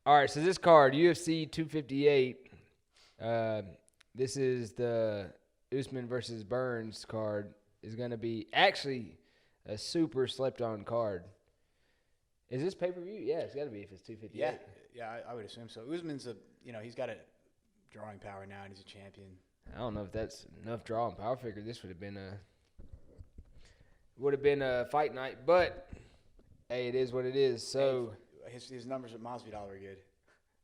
All right, so this card, UFC 258, this is the Usman versus Burns card, is going to be actually a super slept-on card. Is this pay-per-view? Yeah, it's got to be if it's 258. Yeah, I would assume so. Usman's he's got a drawing power now, and he's a champion. I don't know if that's enough drawing power. I figured this would have been a fight night, but hey, it is what it is. So his numbers at Masvidal were good.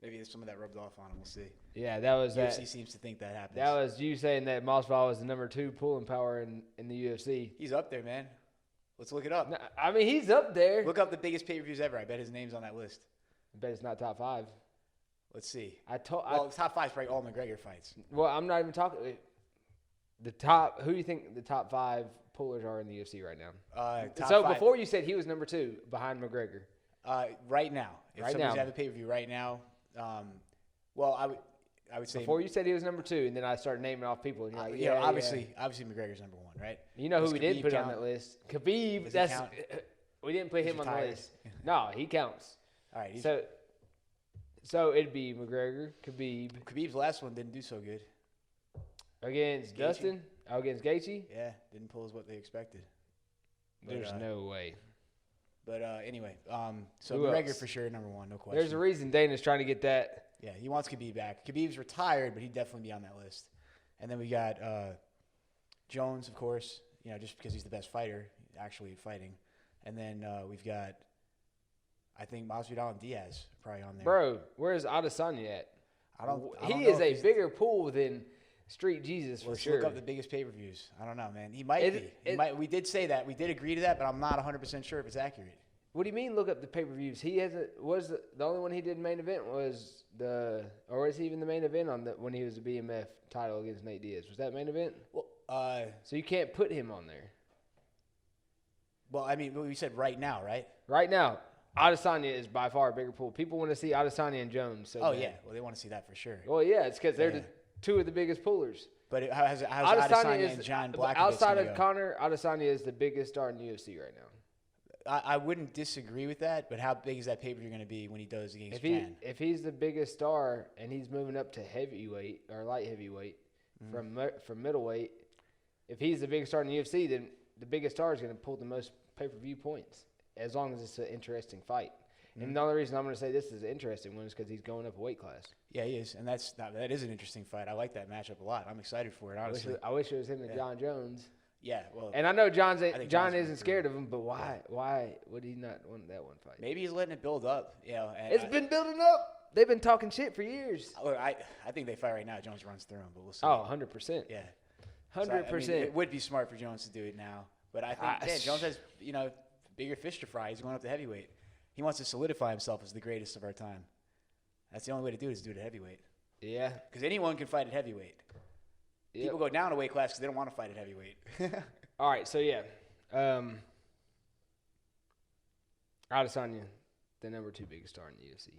Maybe some of that rubbed off on him. We'll see. Yeah, that was UFC that. seems to think that happens. That was you saying that Masvidal was the number 2 pulling power in the UFC. He's up there, man. Let's look it up. No, I mean, he's up there. Look up the biggest pay-per-views ever. I bet his name's on that list. I bet it's not top 5. Let's see. Top 5 is probably all McGregor fights. Well, I'm not even talking the top. Who do you think the top 5 pullers are in the UFC right now? So before you said he was number 2 behind McGregor. Right now, if right somebody's now. having a pay-per-view right now, well, I would say before you said he was number 2, and then I started naming off people, and you're like, obviously McGregor's number 1, right? You know who Does we Khabib didn't put count? on that list? Khabib. Does he count? We didn't put He's him on the retired. list. No, he counts. All right. So it'd be McGregor, Khabib Khabib's last one didn't do so good. against Gaethje. Dustin. Against Gaethje. Yeah, didn't pull as what they expected. But, There's no way. But anyway, so Who McGregor else? for sure, number 1, no question. There's a reason Dana's trying to get that. Yeah, he wants Khabib back. Khabib's retired, but he'd definitely be on that list. And then we got Jones, of course, just because he's the best fighter, actually fighting. And then we've got, I think, Masvidal and Diaz probably on there. Bro, where's Adesanya at? I don't He know is if a he's- bigger pool than Street Jesus for Let's sure. look up the biggest pay-per-views. I don't know, man. He might be. He might. We did say that. We did agree to that, but I'm not 100% sure if it's accurate. What do you mean? Look up the pay-per-views. He hasn't. Was the only one he did main event was or was he even the main event when he was the BMF title against Nate Diaz? Was that main event? Well, So you can't put him on there I mean, we said right now, right? right now. Adesanya is by far a bigger pool. People want to see Adesanya and Jones. So Oh bad. yeah. Well, they want to see that for sure. Well, yeah, it's because they're Yeah. the 2 of the biggest pullers. But how's Adesanya and John Blachowicz outside gonna of go? Conor, Adesanya is the biggest star in the UFC right now. I wouldn't disagree with that, but how big is that pay-per-view going to be when he does against Jan? If he's the biggest star and he's moving up to heavyweight or light heavyweight from middleweight, if he's the biggest star in the UFC, then the biggest star is going to pull the most pay-per-view points as long as it's an interesting fight. And the only reason I'm going to say this is an interesting one is because he's going up a weight class. Yeah, he is, and that is an interesting fight. I like that matchup a lot. I'm excited for it, honestly. I wish it was him and John Jones. Yeah, well, And I know John think John's isn't gonna scared of him, but why would he not want that one fight? maybe he's letting it build up. And It's been building up. They've been talking shit for years. Look, I think they fight right now. Jones runs through him, but we'll see. Oh, 100%. yeah, So, 100%. it would be smart for Jones to do it now, but I think Jones has bigger fish to fry. He's going up to heavyweight. He wants to solidify himself as the greatest of our time. That's the only way to do it is do it at heavyweight. Yeah. Because anyone can fight at heavyweight. Yep. People go down a weight class because they don't want to fight at heavyweight. All right, so yeah. Adesanya, the number 2 biggest star in the UFC.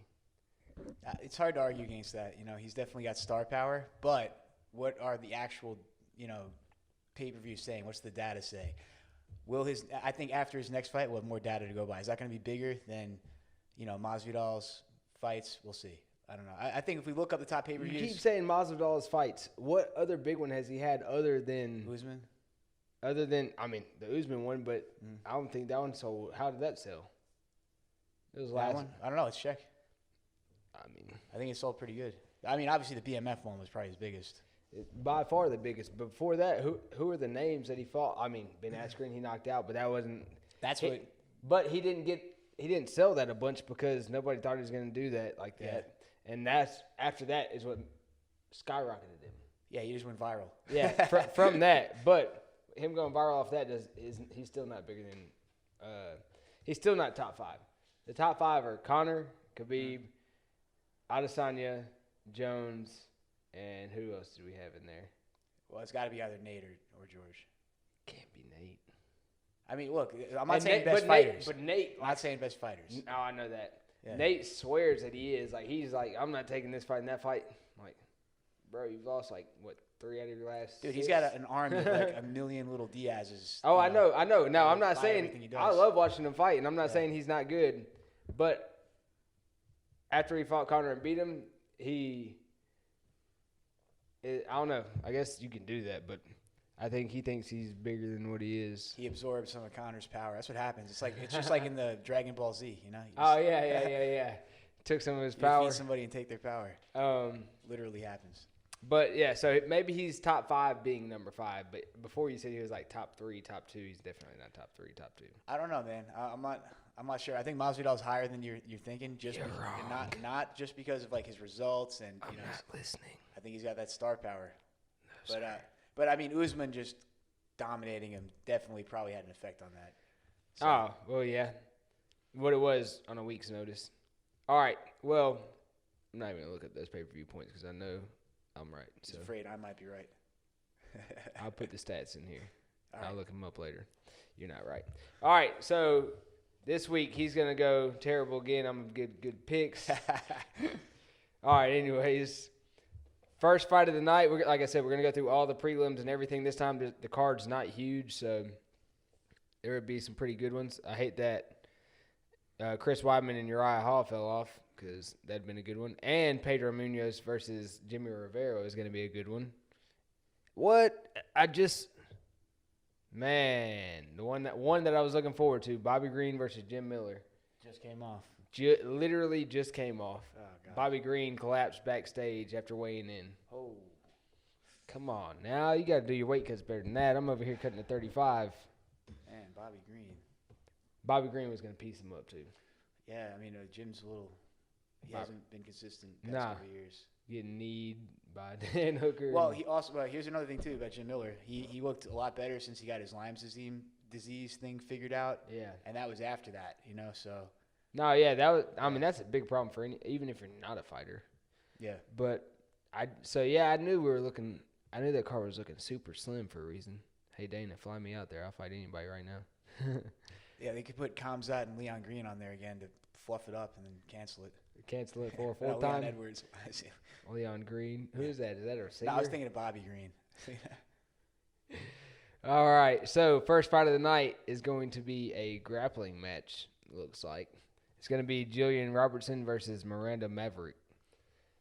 It's hard to argue against that. He's definitely got star power, but what are the actual, pay-per-views saying? What's the data say? I think after his next fight, we'll have more data to go by. Is that going to be bigger than, Masvidal's fights? We'll see. I don't know. I think if we look up the top pay-per-views. You keep saying Masvidal's fights. What other big one has he had other than Usman? the Usman one, but I don't think that one sold. How did that sell? It was That last one? I don't know. Let's check. I think it sold pretty good. Obviously the BMF one was probably his biggest. By far the biggest. Before that, who are the names that he fought? Ben Askren he knocked out, but that wasn't. But he didn't sell that a bunch because nobody thought he was going to do that like that. And after that is what skyrocketed him. Yeah, he just went viral. Yeah, from that. But him going viral off that he's still not bigger than he's still not top 5. The top 5 are Conor, Khabib, Adesanya, Jones, and who else do we have in there? Well, it's got to be either Nate or George. Can't be Nate. Look, I'm not saying best fighters. fighters. I'm not saying best fighters. No, I know that. Yeah. Nate swears that he is. He's like, I'm not taking this fight and that fight. I'm like, bro, you've lost 3 out of your last Dude, 6? he's got an army of a million little Diaz's. Oh, I know. No, I'm not by saying everything he does. I love watching him fight, and I'm not saying he's not good, but after he fought Conor and beat him, I don't know. I guess you can do that, but I think he thinks he's bigger than what he is. He absorbed some of Connor's power. That's what happens. It's just like in the Dragon Ball Z, you know. Oh yeah. Took some of his power. You feed somebody and take their power. Literally happens. But yeah, so maybe he's top 5 being number 5. But before you said he was like top 3, top 2, he's definitely not top 3, top 2. I don't know, man. I'm not sure. I think Masvidal's higher than you're thinking. You're wrong. Not just because of like his results and I'm not listening. I think he's got that star power. No, but I mean Usman just dominating him definitely probably had an effect on that. So, oh well, yeah. What it was on a week's notice. All right. Well, I'm not even gonna look at those pay-per-view points because I know I'm right. He's afraid I might be right. I'll put the stats in here. All right. I'll look them up later. You're not right. All right. So this week he's gonna go terrible again. I'm gonna get good picks. All right. Anyways, first fight of the night. Like I said, we're gonna go through all the prelims and everything. This time the card's not huge, so there would be some pretty good ones. I hate that Chris Weidman and Uriah Hall fell off because that'd been a good one. And Pedro Munoz versus Jimmy Rivera is going to be a good one. What? The one that I was looking forward to, Bobby Green versus Jim Miller. Just came off. Literally just came off. Oh, God. Bobby Green collapsed backstage after weighing in. Oh. Come on. Now you got to do your weight cuts better than that. I'm over here cutting to 35. Man, Bobby Green. Bobby Green was going to piece him up, too. Yeah, I mean, Jim's a little – he hasn't been consistent the Nah. past couple of years. Getting kneed by Dan Hooker. Well, here's another thing, too, about Jim Miller. He looked a lot better since he got his Lyme's disease thing figured out. Yeah. And that was after that, so. No, yeah, that's a big problem for even if you're not a fighter. Yeah. But I knew that car was looking super slim for a reason. Hey, Dana, fly me out there. I'll fight anybody right now. Yeah, they could put Kamzat and Leon Green on there again to fluff it up and then cancel it. Cancel it for a fourth Leon time. Edwards. Leon Green. Who is that? Is that our singer? No, I was thinking of Bobby Green. All right. So first fight of the night is going to be a grappling match. Looks like it's going to be Jillian Robertson versus Miranda Maverick.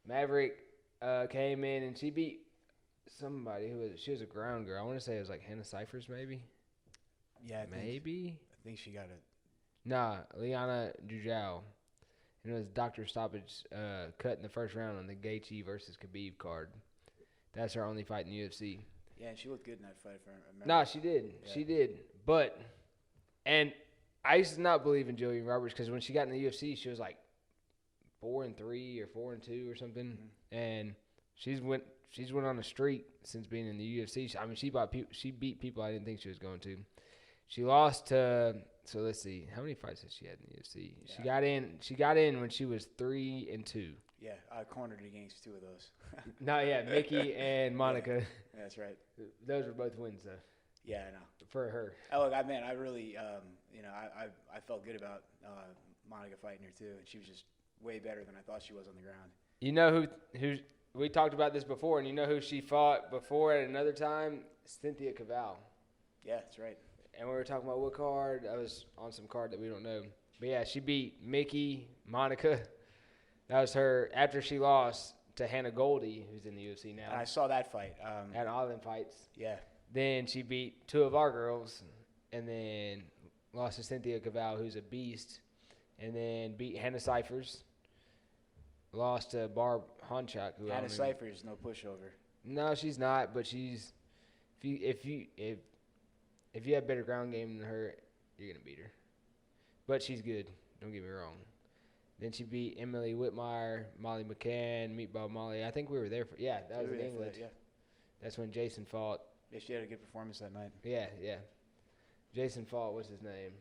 Maverick came in and she beat somebody she was a ground girl. I want to say it was like Hannah Cyphers, maybe. Yeah, maybe. I think she got it. Nah, Liana Jujao. And it was doctor stoppage cut in the first round on the Gaethje versus Khabib card. That's her only fight in the UFC. Yeah, and she looked good in that fight, if I remember. No, she did. Yeah. She did. But, and I used to not believe in Jillian Roberts because when she got in the UFC, she was like 4-3 or 4-2 or something. Mm-hmm. And she's went on a streak since being in the UFC. I mean, she beat people I didn't think she was going to. She lost to, so let's see, how many fights has she had in the UFC? Yeah. She got in when she was 3-2. Yeah, I cornered against 2 of those. No, yeah, Mickey and Monica. Yeah, that's right. Those were both wins, though. Yeah, I know. For her. Oh, look, I really, I felt good about Monica fighting her too, and she was just way better than I thought she was on the ground. You know who we talked about this before, and you know who she fought before at another time? Cynthia Caval. Yeah, that's right. And we were talking about what card. I was on some card that we don't know. But, yeah, she beat Mickey, Monica. That was her after she lost to Hannah Goldie, who's in the UFC now. And I saw that fight. At Island Fights. Yeah. Then she beat 2 of our girls and then lost to Cynthia Caval, who's a beast, and then beat Hannah Cyphers. Lost to Barb Honchak. Hannah Cyphers, no pushover. No, she's not, but she's – if you have better ground game than her, you're going to beat her. But she's good. Don't get me wrong. Then she beat Emily Whitmire, Molly McCann, Meatball Molly. I think we were there for – yeah, that was in England. Yeah. That's when Jason fought. Yeah, she had a good performance that night. Yeah. Jason fought, what's his name?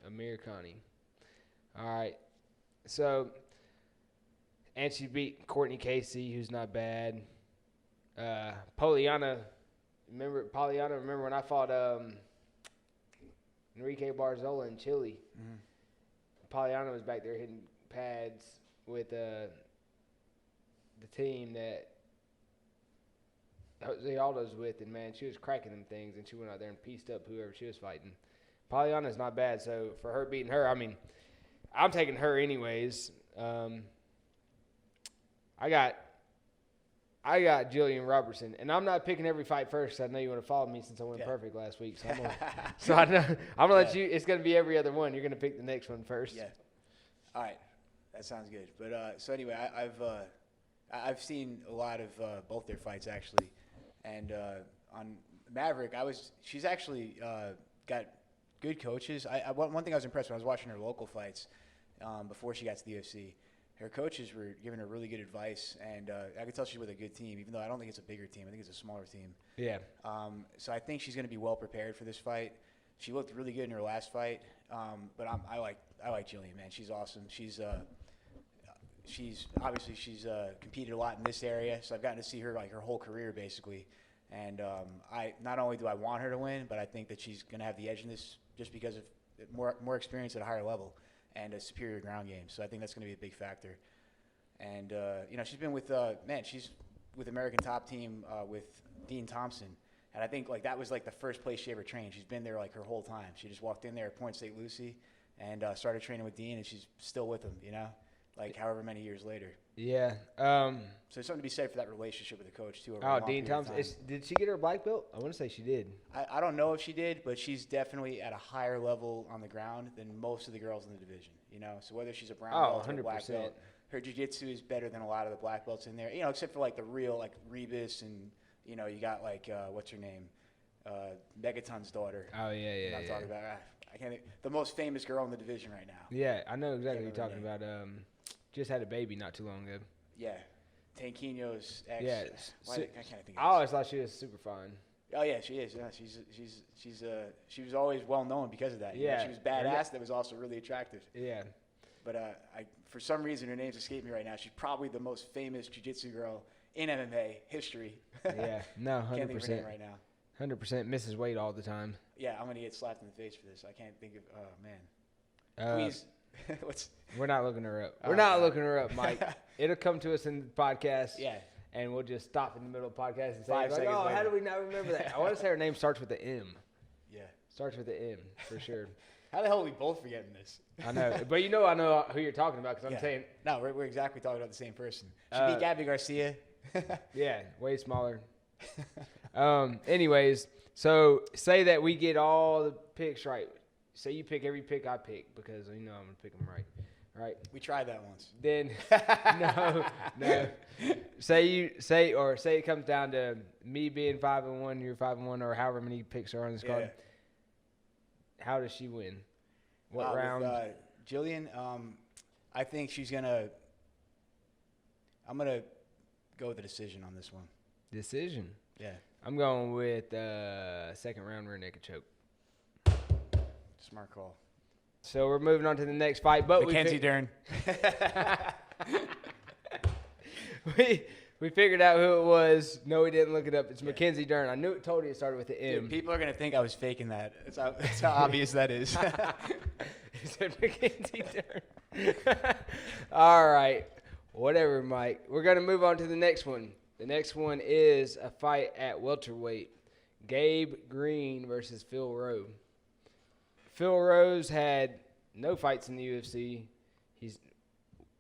Amir Khani. All right. So, and she beat Courtney Casey, who's not bad. Poliana, remember when I fought Enrique Barzola in Chile? Mm-hmm. Poliana was back there hitting pads with the team that Jose Aldo's with, and, man, she was cracking them things, and she went out there and pieced up whoever she was fighting. Poliana's not bad, so for her beating her, I mean, I'm taking her anyways. I got Jillian Robertson, and I'm not picking every fight first. I know you want to follow me since I went perfect last week, so I'm gonna let you. It's gonna be every other one. You're gonna pick the next one first. Yeah. All right, that sounds good. But so anyway, I've seen a lot of both their fights actually, and on Maverick, she's actually got good coaches. One thing I was impressed when I was watching her local fights before she got to the UFC. Her coaches were giving her really good advice, and I could tell she's with a good team, even though I don't think it's a bigger team. I think it's a smaller team. Yeah. So I think she's going to be well prepared for this fight. She looked really good in her last fight, but I like Jillian, man. She's awesome. She's competed a lot in this area, so I've gotten to see her like her whole career basically. And I not only do I want her to win, but I think that she's going to have the edge in this just because of more experience at a higher level and a superior ground game. So I think that's going to be a big factor. And, she's been with she's with American Top Team with Dean Thompson. And I think, like, that was, like, the first place she ever trained. She's been there, like, her whole time. She just walked in there at Point St. Lucie and started training with Dean, and she's still with him, like, however many years later. Yeah. So there's something to be said for that relationship with the coach, too. Dean Thompson. Did she get her black belt? I want to say she did. I don't know if she did, but she's definitely at a higher level on the ground than most of the girls in the division, So whether she's a brown belt or a black belt, her jiu-jitsu is better than a lot of the black belts in there, except for, like, the real, like, Rebus and, you got, like, what's her name? Megaton's daughter. Oh, yeah. I'm talking about. I can't think. The most famous girl in the division right now. Yeah, I know exactly what you're talking about. Just had a baby not too long ago. Yeah. Tanquino's ex. Yeah. I can't think. I always thought she was super fine. Oh yeah, she is. Yeah, she was always well known because of that. Yeah. She was badass. That was also really attractive. Yeah. But for some reason her name's escaped me right now. She's probably the most famous jiu-jitsu girl in MMA history. Yeah. No, 100%. Can't think of her name right now. 100% misses weight all the time. Yeah, I'm gonna get slapped in the face for this. I can't think of. Oh man. Please. We're not looking her up. We're not looking her up, Mike. It'll come to us in the podcast. Yeah. And we'll just stop in the middle of the podcast and say, 5 seconds later. how do we not remember that? I want to say her name starts with the M. Yeah. Starts with the M, for sure. How the hell are we both forgetting this? I know. But I know who you're talking about because I'm saying. No, we're exactly talking about the same person. She beat Gabby Garcia. Yeah, way smaller. Anyways, so say that we get all the picks right. Say you pick every pick I pick because I'm going to pick them right. Right. We tried that once. Then no. Say it comes down to me being 5-1, you're 5-1, or however many picks are on this card. How does she win? What round? Jillian, I think I'm gonna go with the decision on this one. Decision. Yeah. I'm going with second round rear naked choke. Smart call. So we're moving on to the next fight, but Mackenzie Dern. we figured out who it was. No, we didn't look it up. It's Mackenzie Dern. I knew it. Told you it started with the M. Dude, people are gonna think I was faking that. That's how obvious that is. He said Mackenzie Dern. All right, whatever, Mike. We're gonna move on to the next one. The next one is a fight at welterweight: Gabe Green versus Phil Rowe. Phil Rowe's had no fights in the UFC. He's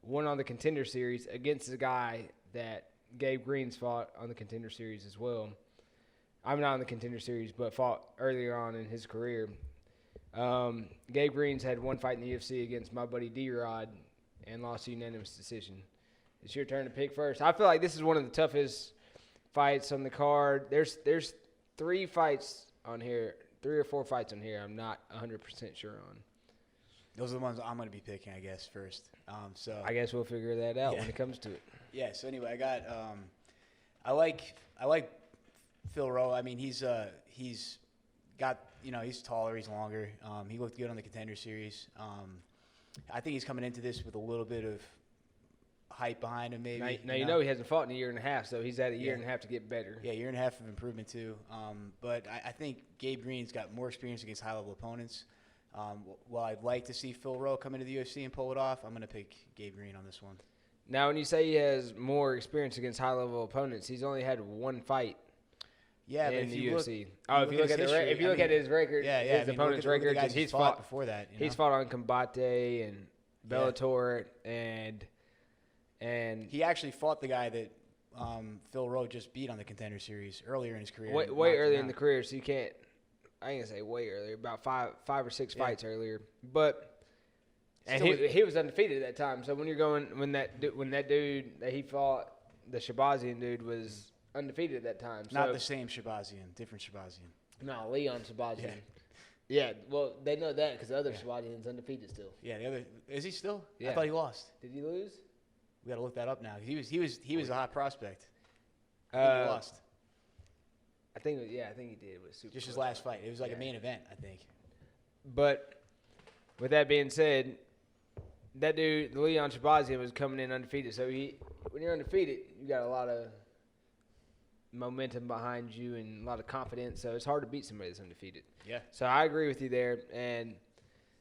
won on the Contender Series against a guy that Gabe Green's fought on the Contender Series as well. I'm not on the Contender Series, but fought earlier on in his career. Gabe Green's had one fight in the UFC against my buddy D-Rod and lost a unanimous decision. It's your turn to pick first. I feel like this is one of the toughest fights on the card. There's 3 fights on here. 3 or 4 fights on here I'm not 100% sure on. Those are the ones I'm going to be picking, I guess, first. So I guess we'll figure that out when it comes to it. Yeah, so anyway, I got I like Phil Rowe. I mean, he's got, he's taller, he's longer. He looked good on the Contender Series. I think he's coming into this with a little bit of hype behind him, maybe. Now he hasn't fought in a year and a half, so he's had a year and a half to get better. Yeah, year and a half of improvement too. But I think Gabe Green's got more experience against high-level opponents. While I'd like to see Phil Rowe come into the UFC and pull it off, I'm going to pick Gabe Green on this one. Now, when you say he has more experience against high-level opponents, he's only had one fight. Yeah, in but the UFC. If you look at his record, his opponent's record, he's fought before that. He's fought on Combate and Bellator, and he actually fought the guy that Phil Rowe just beat on the Contender Series earlier in his career. Way earlier in the career, so you can't. I ain't gonna say way earlier, about five or six fights earlier, but and he was undefeated at that time. So when that dude that he fought, the Shabazian dude, was undefeated at that time. Not the same Shabazian, different Shabazian. No, Leon Shabazian. Yeah, well, they know that because the other Shabazian's undefeated still. Yeah, the other is he still? Yeah. I thought he lost. Did he lose? We got to look that up now. He was a hot prospect. I think he lost. I think he did. It was super just his last fight. It was like a main event, I think. But with that being said, that dude, Leon Shabazian, was coming in undefeated. So when you're undefeated, you got a lot of momentum behind you and a lot of confidence. So it's hard to beat somebody that's undefeated. Yeah. So I agree with you there. And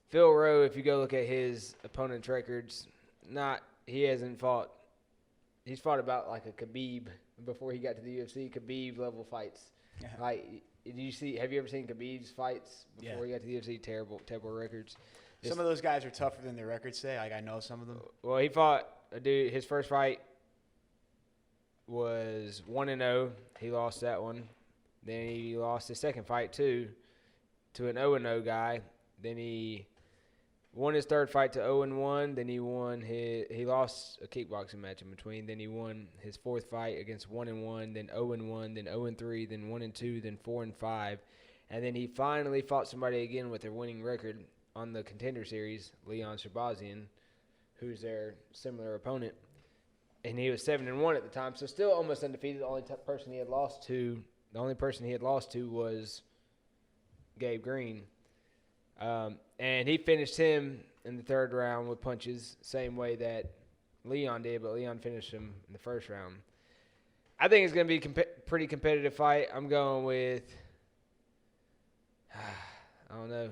Phil Rowe, if you go look at his opponent's records, he hasn't fought. He's fought about like a Khabib before he got to the UFC. Khabib level fights. Yeah. Like, have you ever seen Khabib's fights before he got to the UFC? Terrible records. Some of those guys are tougher than their records say. Like, I know some of them. Well, he fought a dude. His first fight was 1-0. He lost that one. Then he lost his second fight too to an 0-0 guy. Then he won his third fight to 0-1. Then he lost a kickboxing match in between. Then he won his fourth fight against 1-1, then 0-1, then 0-3, then 1-2, then 4-5. And then he finally fought somebody again with their winning record on the Contender Series, Leon Shabazian, who's their similar opponent. And he was 7-1 at the time, so still almost undefeated. The only person he had lost to was Gabe Green. And he finished him in the third round with punches, same way that Leon did, but Leon finished him in the first round. I think it's going to be a pretty competitive fight. I'm going with, I don't know.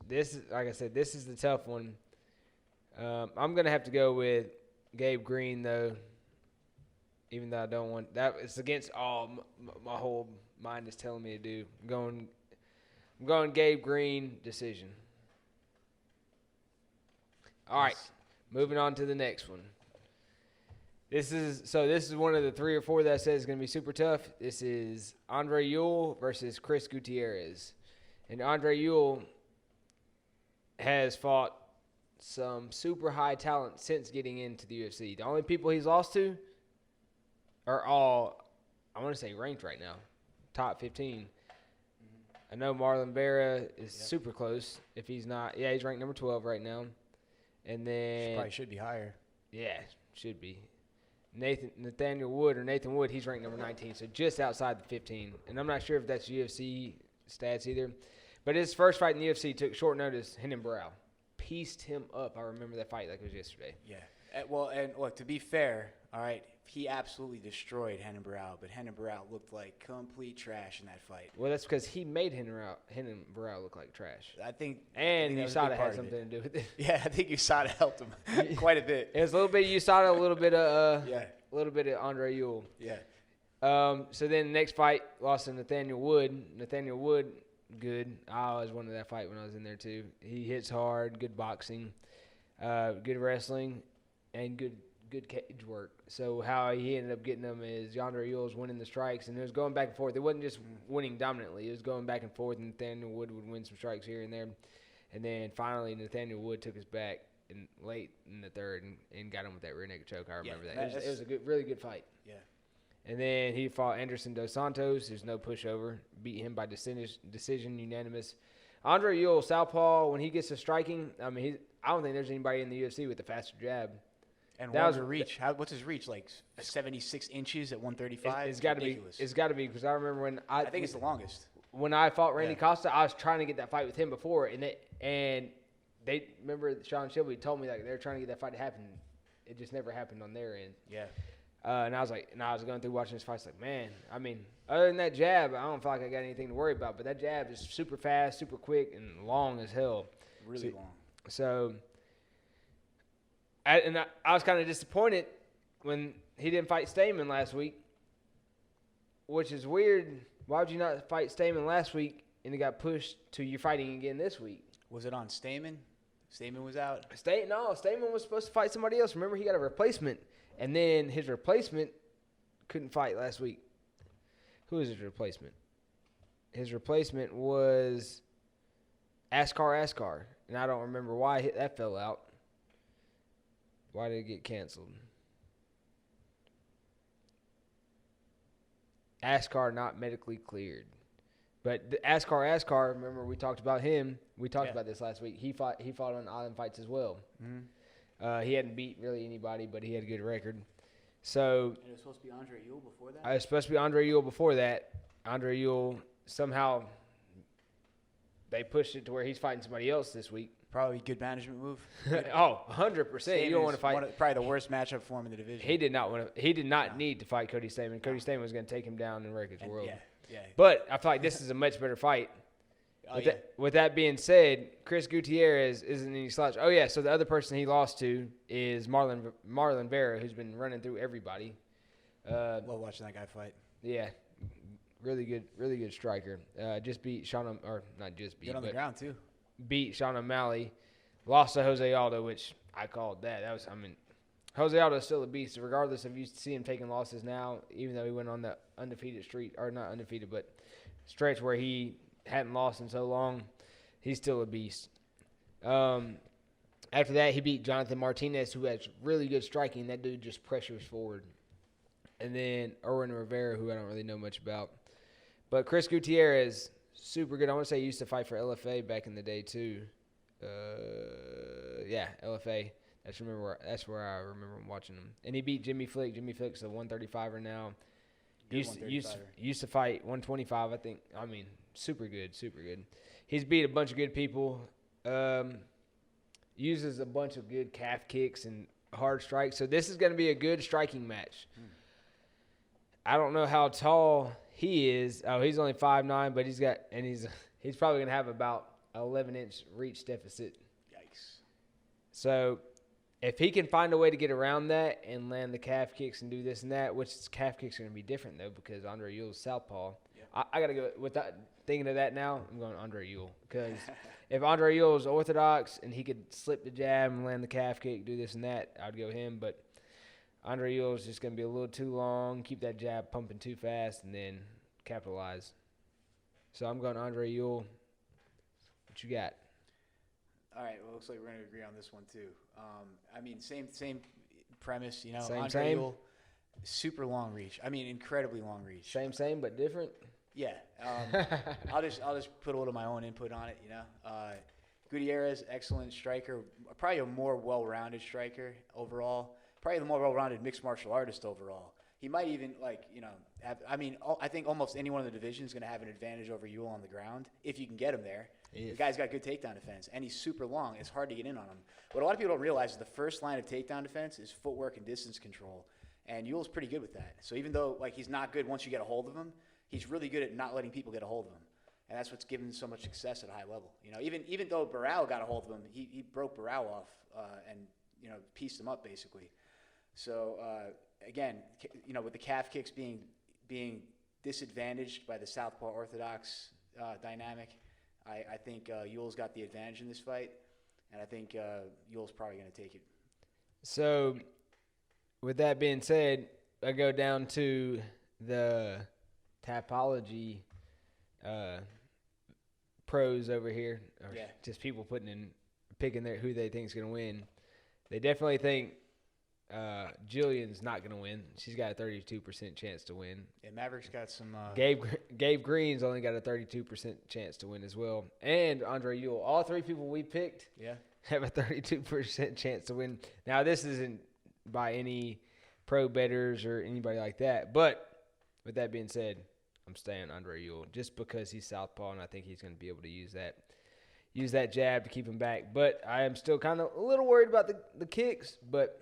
This is like I said, this is the tough one. I'm going to have to go with Gabe Green, though, even though I don't want that. It's against all my whole mind is telling me to do. I'm going Gabe Green decision. All right, moving on to the next one. This is one of the 3 or 4 that I said is going to be super tough. This is Andre Ewell versus Chris Gutierrez. And Andre Ewell has fought some super high talent since getting into the UFC. The only people he's lost to are all, I want to say, ranked right now, top 15. I know Marlon Vera is super close. If he's not, he's ranked number 12 right now. And then probably should be higher. Yeah, should be. Nathan Wood, he's ranked number 19, so just outside the 15. And I'm not sure if that's UFC stats either. But his first fight in the UFC took short notice, Renan Barão. Pieced him up. I remember that fight like it was yesterday. Yeah. And look, to be fair, all right, he absolutely destroyed Renan Barão, but Renan Barão looked like complete trash in that fight. Well, that's because he made Renan Barão look like trash. I think USADA had something to do with it. Yeah, I think USADA helped him quite a bit. It was a little bit of USADA, a little bit of Andre Ewell. Yeah. So then the next fight, lost to Nathaniel Wood. Nathaniel Wood, good. I always wanted that fight when I was in there too. He hits hard, good boxing, good wrestling, and good cage work. So how he ended up getting them is Andre Ewell was winning the strikes, and it was going back and forth. It wasn't just winning dominantly. It was going back and forth, and Nathaniel Wood would win some strikes here and there. And then finally Nathaniel Wood took his back late in the third and got him with that rear naked choke. I remember that. It was a really good fight. Yeah. And then he fought Anderson Dos Santos. There's no pushover. Beat him by decision, unanimous. Andre Ewell, southpaw, when he gets to striking, I don't think there's anybody in the UFC with a faster jab. And that was a reach. What's his reach? Like 76 inches at 135? It's got to be. It's got to be because I remember when I think it's the longest. When I fought Randy Costa, I was trying to get that fight with him before, and they remember Sean Shelby told me like they were trying to get that fight to happen. It just never happened on their end. Yeah. And I was going through watching this fight, like, man, other than that jab, I don't feel like I got anything to worry about. But that jab is super fast, super quick, and long as hell. Really long. So, I was kind of disappointed when he didn't fight Stamen last week, which is weird. Why would you not fight Stamen last week and it got pushed to you fighting again this week? Was it on Stamen? Stamen was out. Stamen was supposed to fight somebody else. Remember, he got a replacement, and then his replacement couldn't fight last week. Who was his replacement? His replacement was Askar, and I don't remember why that fell out. Why did it get canceled? Askar not medically cleared. But Askar, remember we talked about him. We talked about this last week. He fought on Island Fights as well. Mm-hmm. He hadn't beat really anybody, but he had a good record. So and it was supposed to be Andre Ewell before that? It was supposed to be Andre Ewell before that. Andre Ewell, somehow they pushed it to where he's fighting somebody else this week. Probably a good management move. 100%. You don't want to fight. Probably the worst matchup for him in the division. He did not need to fight Cody Stamann. Cody Stamann was going to take him down and wreck his world. Yeah. But I feel like this is a much better fight. With that being said, Chris Gutierrez isn't any slouch. Oh, yeah, so the other person he lost to is Marlon Vera, who's been running through everybody. Love watching that guy fight. Yeah, really good striker. Just beat Sean, or not just beat, good on the ground too. Beat Sean O'Malley. Lost to Jose Aldo, which I called that. Jose Aldo is still a beast, regardless if you see him taking losses now, even though he went on the undefeated streak, or not undefeated, but stretch where he hadn't lost in so long. He's still a beast. After that, he beat Jonathan Martinez, who has really good striking. That dude just pressures forward. And then Erwin Rivera, who I don't really know much about. But Chris Gutierrez, super good. I want to say he used to fight for LFA back in the day, too. LFA. That's where I remember watching him. And he beat Jimmy Flick. Jimmy Flick's a 135er now. Used to fight 125, I think. Super good. He's beat a bunch of good people. Uses a bunch of good calf kicks and hard strikes. So this is going to be a good striking match. I don't know how tall he is. Oh, he's only 5'9", but he's probably going to have about 11-inch reach deficit. Yikes. So if he can find a way to get around that and land the calf kicks and do this and that, which calf kicks are going to be different, though, because Andre Ewell's southpaw. Yeah. I got to go with that. Thinking of that now, I'm going Andre Ewell. Because if Andre Ewell is orthodox and he could slip the jab and land the calf kick, do this and that, I'd go him. But Andre Ewell is just going to be a little too long, keep that jab pumping too fast, and then capitalize. So I'm going Andre Ewell. What you got? All right. Well, looks like we're going to agree on this one too. Same premise. Andre Ewell, super long reach. Incredibly long reach. Same, but different. Yeah. I'll just put a little of my own input on it. Gutierrez, excellent striker. Probably a more well-rounded striker overall. Probably the more well-rounded mixed martial artist overall. He might even I think almost anyone in the division is going to have an advantage over Ewell on the ground if you can get him there. The guy's got good takedown defense, and he's super long. It's hard to get in on him. What a lot of people don't realize is the first line of takedown defense is footwork and distance control, and Ewell's pretty good with that. So even though he's not good once you get a hold of him, he's really good at not letting people get a hold of him, and that's what's given him so much success at a high level. Even though Barao got a hold of him, he broke Barao off and pieced him up basically. So again, with the calf kicks being disadvantaged by the southpaw orthodox dynamic, I think Ewell's got the advantage in this fight, and I think Ewell's probably going to take it. So, with that being said, I go down to the Tapology pros over here, or just people picking who they think is going to win. They definitely think Jillian's not going to win. She's got a 32% chance to win. Yeah, Maverick's got some. Gabe Green's only got a 32% chance to win as well. And Andre Ewell. All three people we picked have a 32% chance to win. Now, this isn't by any pro bettors or anybody like that. But with that being said, I'm staying Andre Ewell just because he's southpaw, and I think he's going to be able to use that jab to keep him back. But I am still kind of a little worried about the kicks, but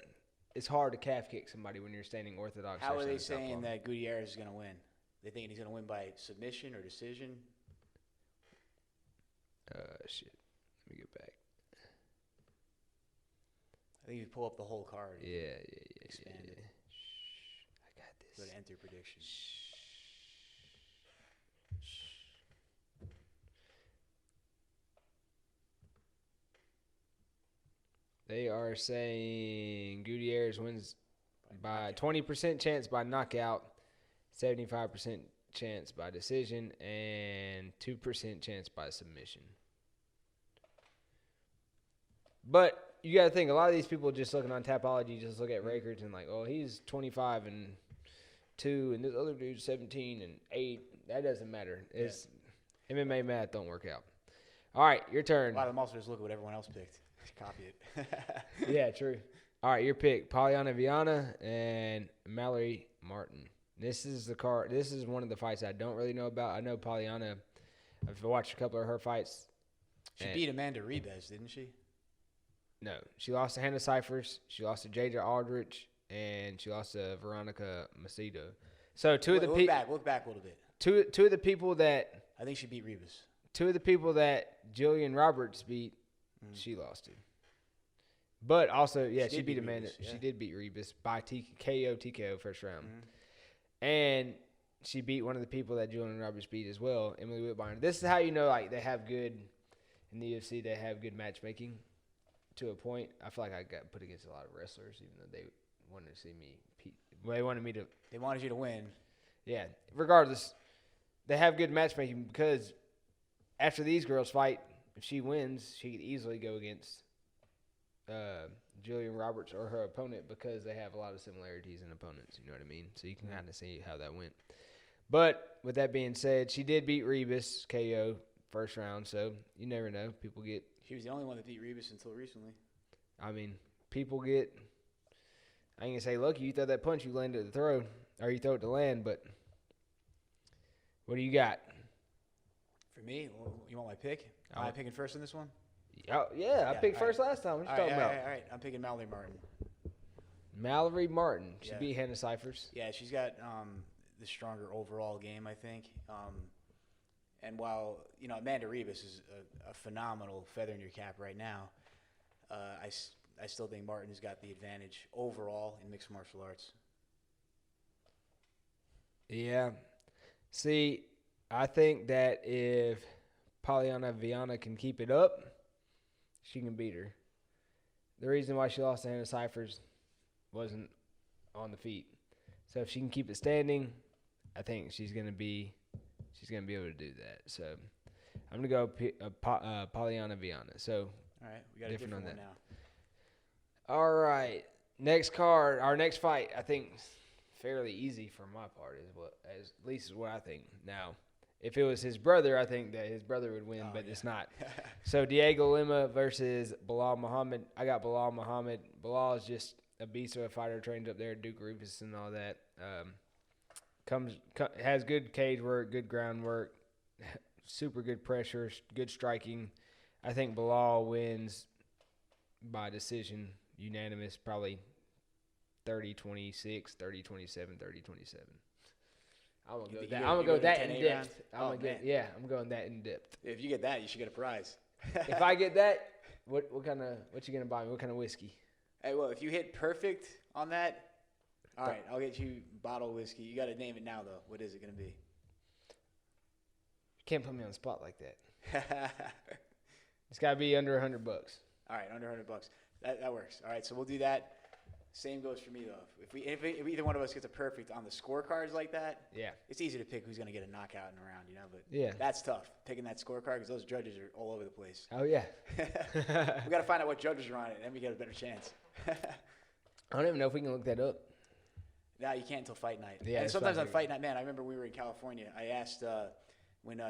it's hard to calf kick somebody when you're standing orthodox. How are they saying that Gutierrez is going to win? They thinking he's going to win by submission or decision? Shit. Let me get back. I think you pull up the whole card. Yeah. Expand it. Shh. I got this. Go to enter prediction. They are saying Gutierrez wins by 20% chance by knockout, 75% chance by decision, and 2% chance by submission. But you got to think, a lot of these people just looking on Tapology just look at records and like, oh, he's 25-2, and this other dude's 17-8. That doesn't matter. It's MMA math don't work out. All right, your turn. A lot of them also just look at what everyone else picked. Copy it. Yeah, true. All right, your pick: Polyana Viana and Mallory Martin. This is the card. This is one of the fights I don't really know about. I know Polyana. I've watched a couple of her fights. She beat Amanda Ribas, didn't she? No, she lost to Hannah Cyphers. She lost to Jada Aldrich, and she lost to Veronica Macedo. So two of the people. Look back a little bit. Two of the people that I think she beat Ribas. Two of the people that Jillian Roberts beat, she lost to. But also, she beat Amanda. Ribas, yeah. She did beat Ribas by TKO first round. And she beat one of the people that Julian Roberts beat as well, Emily Whitbine. This is how you know, like, they have good, in the UFC, they have good matchmaking to a point. I feel like I got put against a lot of wrestlers, even though they wanted to see me. They wanted you to win. Yeah. Regardless, they have good matchmaking because after these girls fight, if she wins, she could easily go against Jillian Roberts or her opponent because they have a lot of similarities in opponents. You know what I mean? So you can kind of see how that went. But with that being said, she did beat Ribas KO first round. So you never know. People get. She was the only one that beat Ribas until recently. I mean, people get. I ain't gonna say lucky. You throw that punch, you land at the throw, or you throw it to land. But what do you got? For me, you want my pick? Am I picking first in this one? Yeah, I picked first last time. What you talking about? All right. I'm picking Mallory Martin. Mallory Martin. She beat Hannah Cyphers. Yeah, she's got the stronger overall game, I think. And while, Amanda Ribas is a phenomenal feather in your cap right now, I still think Martin's got the advantage overall in mixed martial arts. Yeah. See, I think that if Polyana Viana can keep it up, she can beat her. The reason why she lost to Hannah Cyphers wasn't on the feet. So if she can keep it standing, I think she's gonna be able to do that. So I'm gonna go Polyana Viana. So all right, we got a different one now. All right, next card, our next fight. I think fairly easy for my part at least is what I think. Now, if it was his brother, I think that his brother would win, but it's not. So Diego Lima versus Bilal Muhammad. I got Bilal Muhammad. Bilal is just a beast of a fighter, trained up there at Duke Rufus and all that. Has good cage work, good groundwork, super good pressure, good striking. I think Bilal wins by decision, unanimous, probably 30-26, 30-27, 30-27. I'm gonna go that in depth. I'm going that in depth. If you get that, you should get a prize. If I get that, what you gonna buy me? What kind of whiskey? Hey, well, if you hit perfect on that, all right, I'll get you bottled whiskey. You got to name it now, though. What is it gonna be? You can't put me on the spot like that. It's gotta be under $100. All right, under $100. That works. All right, so we'll do that. Same goes for me, though. If either one of us gets a perfect on the scorecards like that, it's easy to pick who's going to get a knockout in a round, But that's tough, picking that scorecard, because those judges are all over the place. Oh, yeah. We got to find out what judges are on it, and then we get a better chance. I don't even know if we can look that up. No, you can't until fight night. Yeah, and sometimes on fight night, man, I remember we were in California. I asked when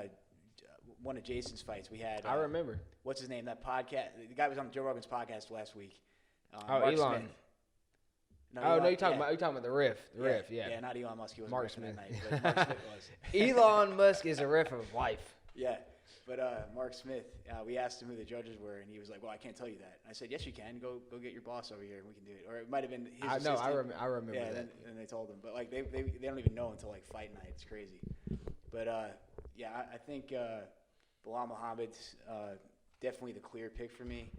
one of Jason's fights, we had. I remember. What's his name? That podcast. The guy was on Joe Rogan's podcast last week. Mark Elon. Smith. No, you're talking about the ref. Yeah, not Elon Musk. He was Mark Smith. That night, but Mark Smith was. Elon Musk is a ref of life. Yeah, but Mark Smith, we asked him who the judges were, and he was like, "Well, I can't tell you that." And I said, "Yes, you can. Go get your boss over here, and we can do it." Or it might have been his assistant. I remember that. And they told him, but like they don't even know until like fight night. It's crazy. But I think Bilal Muhammad's definitely the clear pick for me,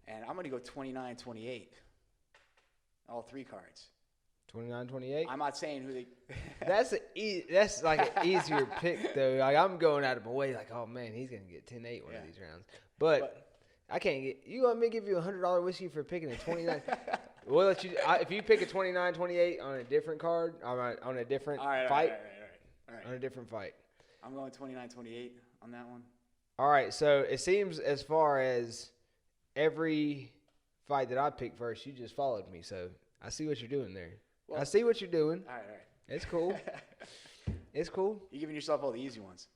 and I'm gonna go 29-28. All three cards. 29-28? I'm not saying who they... That's like an easier pick, though. Like, I'm going out of my way like, oh, man, he's going to get 10-8 one of these rounds. But I can't get. You want me to give you $100 whiskey for picking a 29? We'll let you. If you pick a 29, 28 on a different card, on a different fight. All right. On a different fight. I'm going 29, 28 on that one. All right. So it seems as far as every fight that I picked first, you just followed me. So I see what you're doing there. Well, I see what you're doing. All right. It's cool. It's cool. You're giving yourself all the easy ones.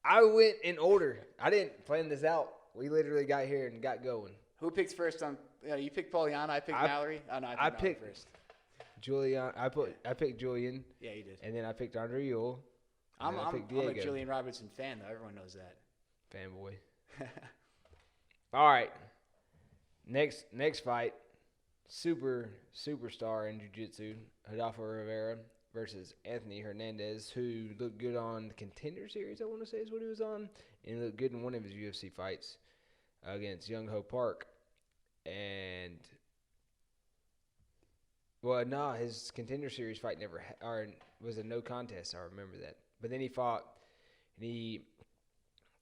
I went in order. I didn't plan this out. We literally got here and got going. Who picked first on? You picked Poliana. I picked Mallory. Oh no, I picked Mallory first. Julian. I picked Julian. Yeah, you did. And then I picked Andre Ewell. I'm a Julian Robertson fan though. Everyone knows that. Fanboy. All right. Next fight. Superstar in jiu-jitsu, Rodolfo Rivera versus Anthony Hernandez, who looked good on the Contender Series, I want to say is what he was on, and looked good in one of his UFC fights against Young Ho Park. And, his Contender Series fight was a no contest, I remember that. But then he fought, and he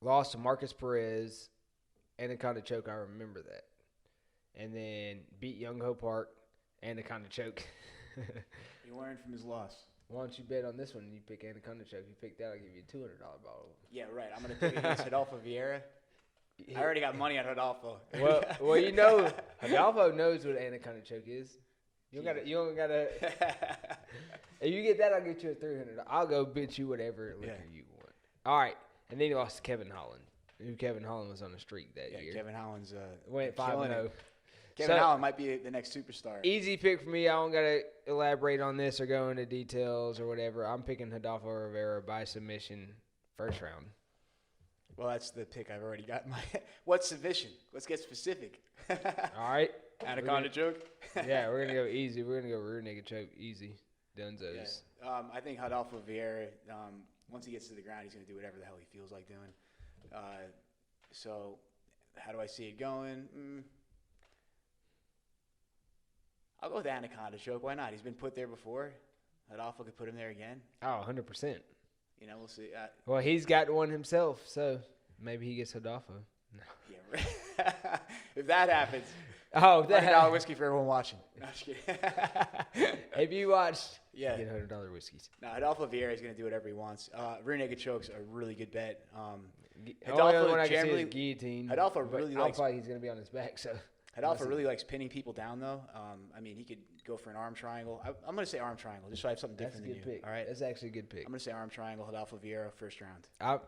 lost to Marcus Perez, Anaconda choke, I remember that. And then beat Young Ho Park, Anaconda choke. You learned from his loss. Why don't you bet on this one and you pick Anaconda choke? You pick that, I'll give you a $200 bottle. Yeah, right. I'm going to pick against Rodolfo Vieira. I already got money on Rodolfo. Well, Rodolfo knows what Anaconda choke is. You don't gotta. If you get that, I'll get you a $300. I'll go bet you whatever liquor you want. All right, and then he lost to Kevin Holland. Kevin Holland was on a streak that year. Kevin Holland's went 5-0. Kevin Holland might be the next superstar. Easy pick for me. I don't got to elaborate on this or go into details or whatever. I'm picking Rodolfo Rivera by submission, first round. Well, that's the pick I've already got. What submission? Let's get specific. All right. Anaconda choke? Yeah, we're going to go easy. We're going to go rear naked choke. Easy. Dunzos. Yeah. I think Rodolfo Vieira, once he gets to the ground, he's going to do whatever the hell he feels like doing. So how do I see it going? I'll go with Anaconda choke. Why not? He's been put there before. Rodolfo could put him there again. Oh, 100%. We'll see. Well, he's got one himself, so maybe he gets Rodolfo. No. Yeah, right. If that happens, $100 whiskey for everyone watching. No, I'm just kidding. If you watch, get $100 whiskeys. No, Rodolfo Vieira is going to do whatever he wants. Rear naked choke's a really good bet. Rodolfo one I can see is guillotine. Rodolfo really likes. I'll he's going to be on his back, so. Rodolfo really likes pinning people down, though. He could go for an arm triangle. I'm going to say arm triangle, just so I have something different than you. That's a good pick. All right, that's actually a good pick. I'm going to say arm triangle, Rodolfo Vieira, first round. I'm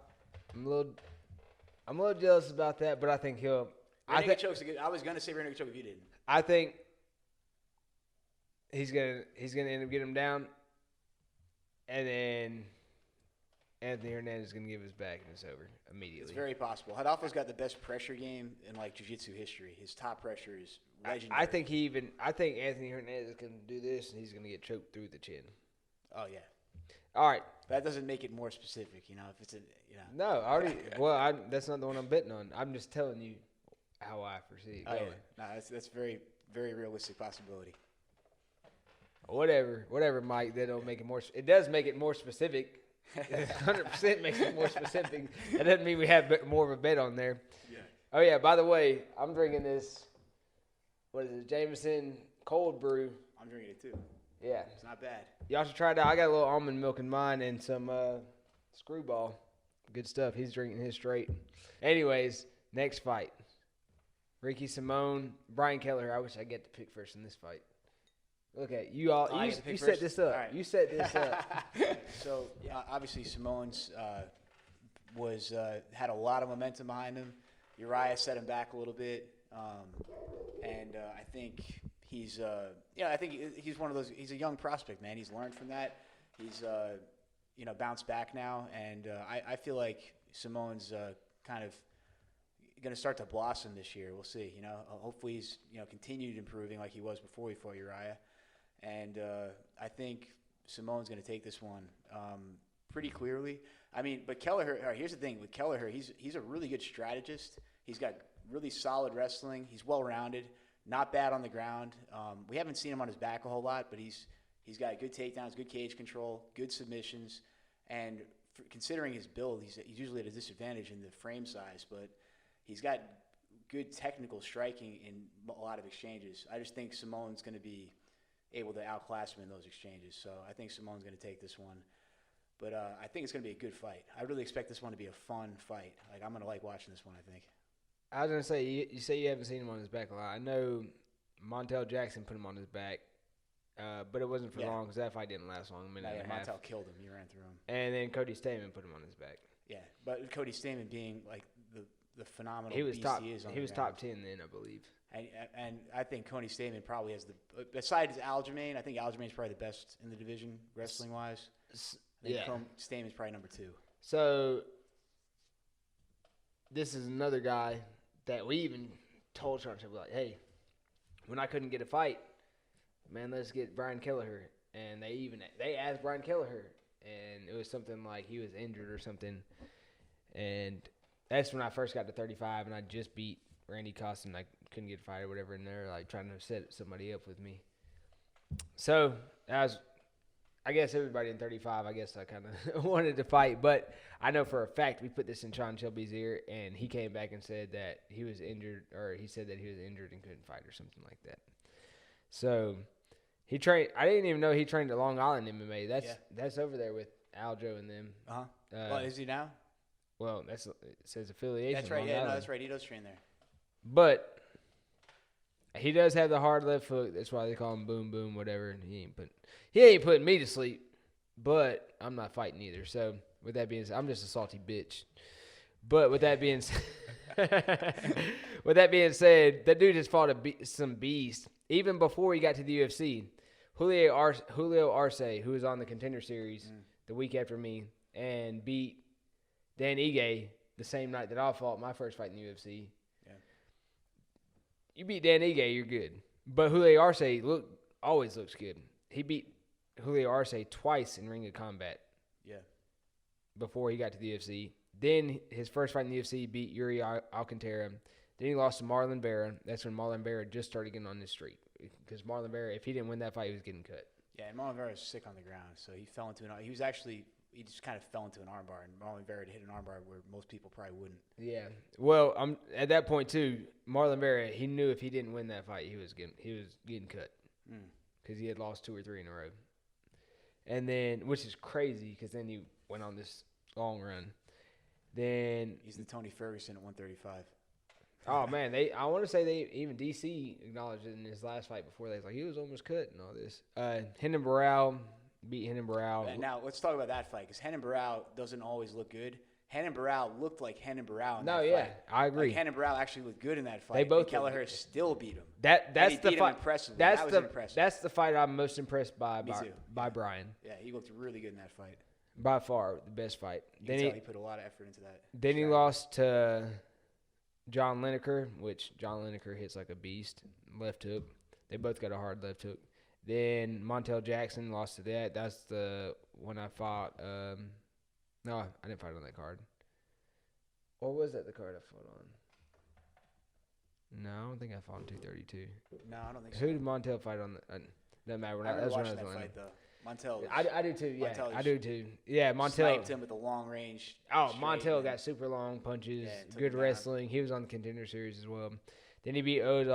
a little jealous about that, but I think he'll. Rear naked choke's a good. I was going to say rear naked choke if you didn't. I think he's gonna end up getting him down, and then Anthony Hernandez is gonna give his back and it's over immediately. It's very possible. Rodolfo's got the best pressure game in jiu-jitsu history. His top pressure is legendary. I think Anthony Hernandez is gonna do this and he's gonna get choked through the chin. Oh yeah. All right. That doesn't make it more specific, if it's No, I already. Well, that's not the one I'm betting on. I'm just telling you how I foresee it going. No, that's very, very realistic possibility. Whatever, Mike. That don't make it more. It does make it more specific. 100% makes it more specific. That doesn't mean we have more of a bet on there. Yeah. Oh yeah. By the way, I'm drinking this. What is it? Jameson cold brew. I'm drinking it too. Yeah. It's not bad. Y'all should try it out. I got a little almond milk in mine and some Screwball. Good stuff. He's drinking his straight. Anyways, next fight. Ricky Simone, Brian Kelleher. I wish I get to pick first in this fight. Look at you all. You set this up. Right. You set this up. So obviously Simone's had a lot of momentum behind him. Uriah set him back a little bit, and I think he's he's one of those. He's a young prospect, man. He's learned from that. He's bounced back now, and I feel like Simone's kind of going to start to blossom this year. We'll see. Hopefully he's continued improving like he was before he fought Uriah, and I think Simone's going to take this one pretty clearly. But Kelleher. Here's the thing with Kelleher. He's a really good strategist. He's got really solid wrestling. He's well-rounded. Not bad on the ground. We haven't seen him on his back a whole lot, but he's got good takedowns, good cage control, good submissions, and considering his build, he's usually at a disadvantage in the frame size, but he's got good technical striking in a lot of exchanges. I just think Simone's going to be able to outclass him in those exchanges. So I think Simone's going to take this one. But I think it's going to be a good fight. I really expect this one to be a fun fight. Like, I'm going to like watching this one, I think. I was going to say, you say you haven't seen him on his back a lot. I know Montel Jackson put him on his back, but it wasn't for long because that fight didn't last long, a minute and a half. Montel killed him. He ran through him. And then Cody Stamann put him on his back. Yeah, but Cody Stamann being, like, the phenomenal he was beast top, he is on He was the ground. top 10 then, I believe. And I think Cody Stamann probably has besides Aljamain, I think Aljamain's probably the best in the division, wrestling-wise. I think Stamann's probably number 2. So, this is another guy that we even told Sean, like, hey, when I couldn't get a fight, man, let's get Brian Kelleher. And they asked Brian Kelleher, and it was something like he was injured or something. And that's when I first got to 35, and I just beat Randy Costin. I couldn't get a fight or whatever, and they're like trying to set somebody up with me. So, I guess everybody in 35, I guess I kind of wanted to fight. But I know for a fact we put this in Sean Shelby's ear, and he came back and said that he was injured, or he said that he was injured and couldn't fight or something like that. So he trained. I didn't even know he trained at Long Island MMA. That's over there with Aljo and them. Well, is he now? Well, it says affiliation. That's right. Long Yeah, Island. no, that's right. He does train there. But he does have the hard left hook. That's why they call him Boom Boom, whatever. And he ain't putting me to sleep. But I'm not fighting either. So with that being said, I'm just a salty bitch. But with that being said, that dude has fought some beast even before he got to the UFC. Julio Arce, who was on the Contender Series the week after me, and beat Dan Ige the same night that I fought my first fight in the UFC. Yeah. You beat Dan Ige, you're good. But Julio Arce always looks good. He beat Julio Arce twice in Ring of Combat. Yeah. Before he got to the UFC. Then his first fight in the UFC, he beat Yuri Alcantara. Then he lost to Marlon Vera. That's when Marlon Vera just started getting on this streak. Because Marlon Vera, if he didn't win that fight, he was getting cut. Yeah, and Marlon Vera was sick on the ground, so he fell into he just kind of fell into an armbar, and Marlon Vera hit an armbar where most people probably wouldn't. Yeah. Well, at that point too, Marlon Vera, he knew if he didn't win that fight, he was getting cut because he had lost 2 or 3 in a row. And then, which is crazy, because then he went on this long run. Then he's the Tony Ferguson at 135. Oh man, I want to say even DC acknowledged it in his last fight before they was like he was almost cut and all this. Renan Barão beat Renan Barão. And now let's talk about that fight because Renan Barão doesn't always look good. Renan Barão looked like Renan Barão in that fight. I agree. Like Renan Barão actually looked good in that fight. They both. And Kelleher still beat him. That's the fight. Impressively. That was impressive. That's the fight I'm most impressed by. Me too. By Brian. Yeah, he looked really good in that fight. By far the best fight. You can tell he put a lot of effort into that. Then he lost to John Lineker, which John Lineker hits like a beast. Left hook. They both got a hard left hook. Then Montel Jackson lost to that. That's the one I fought. No, I didn't fight on that card. Or was that the card I fought on? No, I don't think I fought on 232. No, I don't think so. Who did Montel fight on? Doesn't matter. I remember watching that fight, though. Montel. I do too. Yeah, I do too. Yeah, Montel sniped him with the long range. Oh, Montel got super long punches. Good wrestling. He was on the Contender Series as well. Then he beat Oz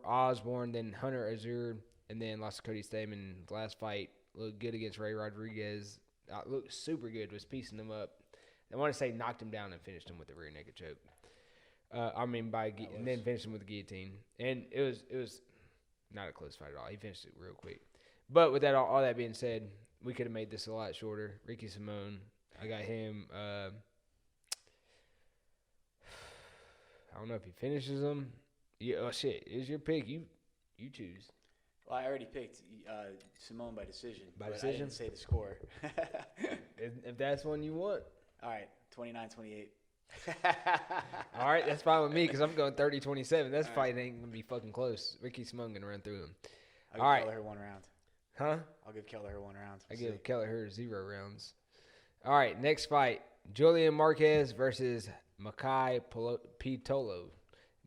Osborne, then Hunter Azur, and then lost to Cody Stamann. Last fight looked good against Ray Rodriguez. Looked super good. Was piecing him up. I want to say knocked him down and finished him with a rear naked choke. And then finished him with a guillotine. And it was not a close fight at all. He finished it real quick. But with that, all that being said, we could have made this a lot shorter. Ricky Simone, I got him. I don't know if he finishes them. Yeah, oh shit, it's your pick. You choose. Well, I already picked Simone by decision. By but decision? I didn't say the score. If that's one you want. All right, 29-28. All right, that's fine with me because I'm going 30-27. That fight ain't going to be fucking close. Ricky Simone going to run through him. I'll give Kelleher 1 round. Huh? I'll give Kelleher 1 round. I give Kelleher 0 rounds. All right, next fight. Julian Marquez versus Makai Pitolo.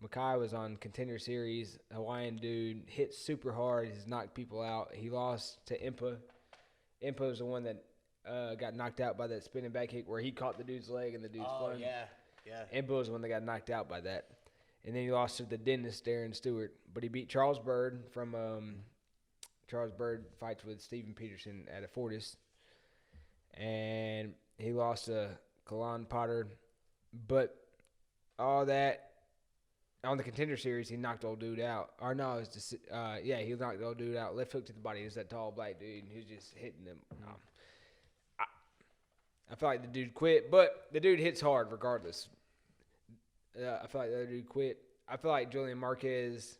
Makai was on Contender Series. Hawaiian dude. Hit super hard. He's knocked people out. He lost to Impa. Impa's the one that got knocked out by that spinning back kick where he caught the dude's leg and the dude spun. Yeah. Impa was the one that got knocked out by that. and then he lost to the dentist Darren Stewart. But he beat Charles Bird from Charles Bird fights with Steven Peterson at a Fortis, and he lost to Kalan Potter. But all that on the Contender Series, he knocked old dude out. Or no, it was just he knocked old dude out. Left hook to the body. It was that tall black dude, and he was just hitting him. I feel like the dude quit, but the dude hits hard regardless. I feel like the other dude quit. I feel like Julian Marquez,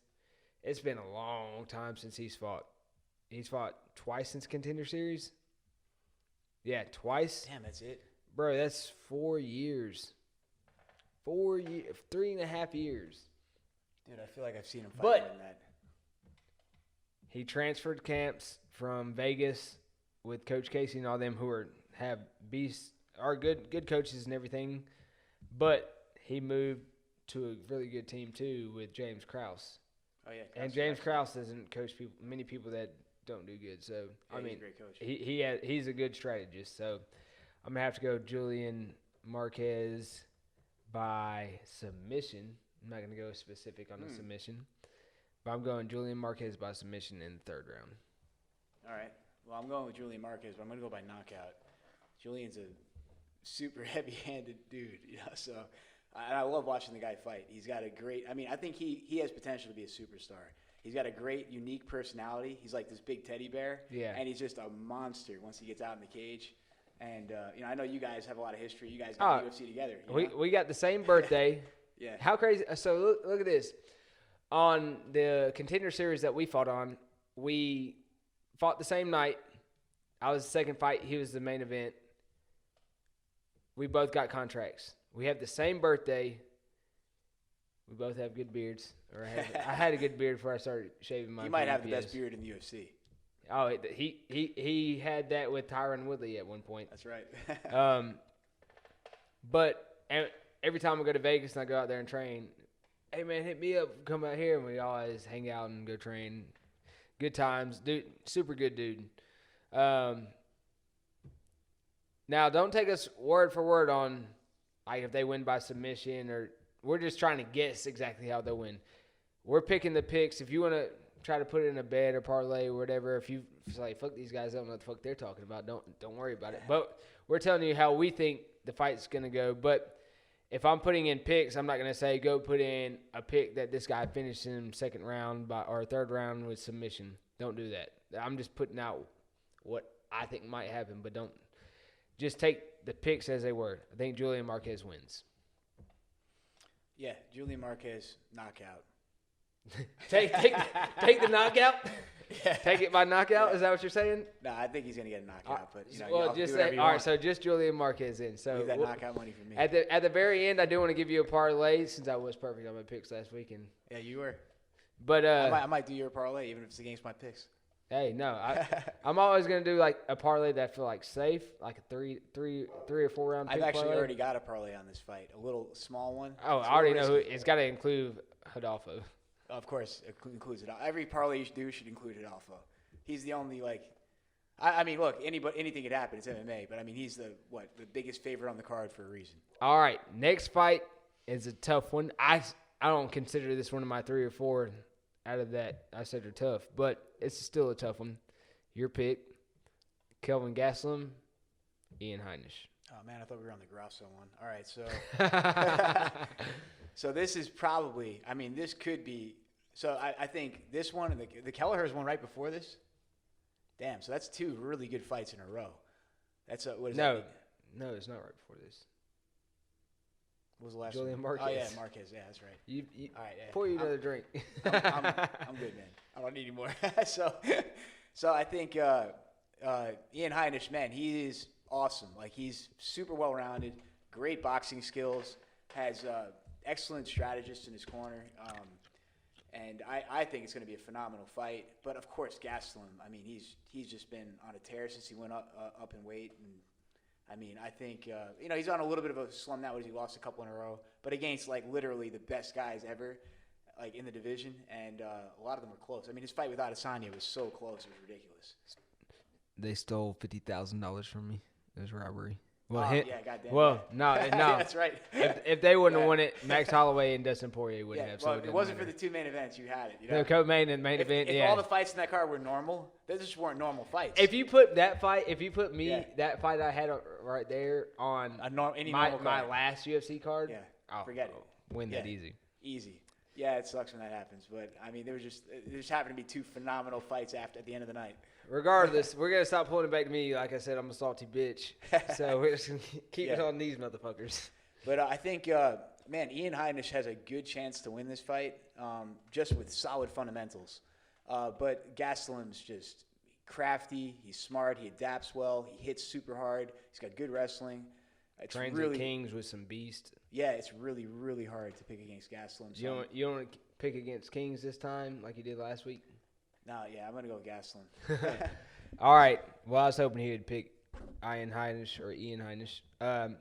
it's been a long time since he's fought. He's fought twice since Contender Series. Yeah, twice. Damn, that's it? Bro, that's 4 years. 4 years, 3.5 years. Dude, I feel like I've seen him fight But more than that. He transferred camps from Vegas with Coach Casey and all them who have beasts, are good coaches and everything. But he moved to a really good team too with James Krause. Oh yeah, and James Krause doesn't coach many people that don't do good. So yeah, I mean, he's a great coach. He's a good strategist. So I'm gonna have to go Julian Marquez by submission. I'm not gonna go specific on the submission, but I'm going Julian Marquez by submission in the 3rd round. All right. Well, I'm going with Julian Marquez, but I'm going to go by knockout. Julian's a super heavy-handed dude, so I love watching the guy fight. He's got a great – I mean, I think he has potential to be a superstar. He's got a great, unique personality. He's like this big teddy bear, and he's just a monster once he gets out in the cage. And, I know you guys have a lot of history. You guys got the UFC together. We got the same birthday. Yeah. How crazy – so look at this. On the Contender Series that we fought on, we fought the same night. I was the second fight. He was the main event. We both got contracts. We have the same birthday. We both have good beards. I had a good beard before I started shaving my. He might have the best beard in the UFC. Oh, he had that with Tyron Woodley at one point. That's right. But every time I go to Vegas and I go out there and train, hey man, hit me up, come out here, and we always hang out and go train. Good times, dude. Super good dude. Now, don't take us word for word on like if they win by submission, or we're just trying to guess exactly how they'll win. We're picking the picks. If you want to try to put it in a bet or parlay or whatever, if you say fuck these guys, I don't know what the fuck they're talking about. Don't worry about it. But we're telling you how we think the fight's gonna go. But if I'm putting in picks, I'm not gonna say go put in a pick that this guy finished in 2nd round or 3rd round with submission. Don't do that. I'm just putting out what I think might happen, but don't just take the picks as they were. I think Julian Marquez wins. Yeah, Julian Marquez knockout. take the knockout. Yeah. Take it by knockout. Yeah. Is that what you're saying? No, I think he's gonna get a knockout. But well, just say, all right. So just Julian Marquez in. So leave that knockout money for me. At the very end, I do want to give you a parlay since I was perfect on my picks last week. And yeah, you were. But I might do your parlay even if it's against my picks. Hey, no, I'm always gonna do like a parlay that I feel like safe, like a three or 4 round. I've actually parlay. already got a parlay on this fight, a little small one. Oh, I already know who. It's got to include Hidalgo. Of course, it includes it. Every parlay you do should include Hidalgo. He's the only I mean, look, anything could happen. It's MMA, but I mean, he's the biggest favorite on the card for a reason. All right, next fight is a tough one. I don't consider this one of my 3 or 4 out of that. I said they're tough, but it's still a tough one. Your pick, Kelvin Gastelum, Ian Heinisch. Oh man, I thought we were on the Grasso one. All right, so so this is probably. I mean, this could be. So I think this one and the Kelleher's one right before this. Damn, so that's 2 really good fights in a row. That's what is that? No, it's not right before this. What was the last Julian one? Marquez. Oh yeah, Marquez. Yeah, that's right. You all right, yeah. Pour you another drink. I'm good, man. I don't need any more. so I think Ian Heinisch, man, he is awesome. Like he's super well-rounded, great boxing skills, has excellent strategists in his corner. And I think it's going to be a phenomenal fight. But of course, Gastelum. I mean, he's just been on a tear since he went up in weight. And I mean, I think he's on a little bit of a slump now as he lost a couple in a row, but against like literally the best guys ever, like in the division, and a lot of them were close. I mean, his fight with Adesanya was so close; it was ridiculous. They stole $50,000 from me. It was robbery. Well, yeah, goddamn. well, yeah. no, Yeah, that's right. If they wouldn't Yeah. have won it, Max Holloway and Dustin Poirier would Yeah, have. well, So if it wasn't for the two main events, you had it. You know? the co-main and main event. If Yeah. all the fights in that card were normal, they just weren't normal fights. If you put that fight, Yeah. that fight I had right there on Any my normal card. last UFC card, Yeah, oh, forget it. Win that Yeah. easy. Easy. Yeah, it sucks when that happens, but I mean, there just happened to be two phenomenal fights at the end of the night. Regardless, we're gonna stop pulling it back to me. Like I said, I'm a salty bitch, so we're just gonna keep it Yeah. on these motherfuckers. But I think, man, Ian Heinisch has a good chance to win this fight, just with solid fundamentals. But Gastelum's just crafty. He's smart. He adapts well. He hits super hard. He's got good wrestling. It's Trains really, at Kings with some beast. yeah, it's really, really hard to pick against Gastelum. So You don't pick against Kings this time like you did last week. no, yeah, I'm gonna go with Gastelum. All right. Well, I was hoping he would pick Ian Heinisch or Ian Heinisch.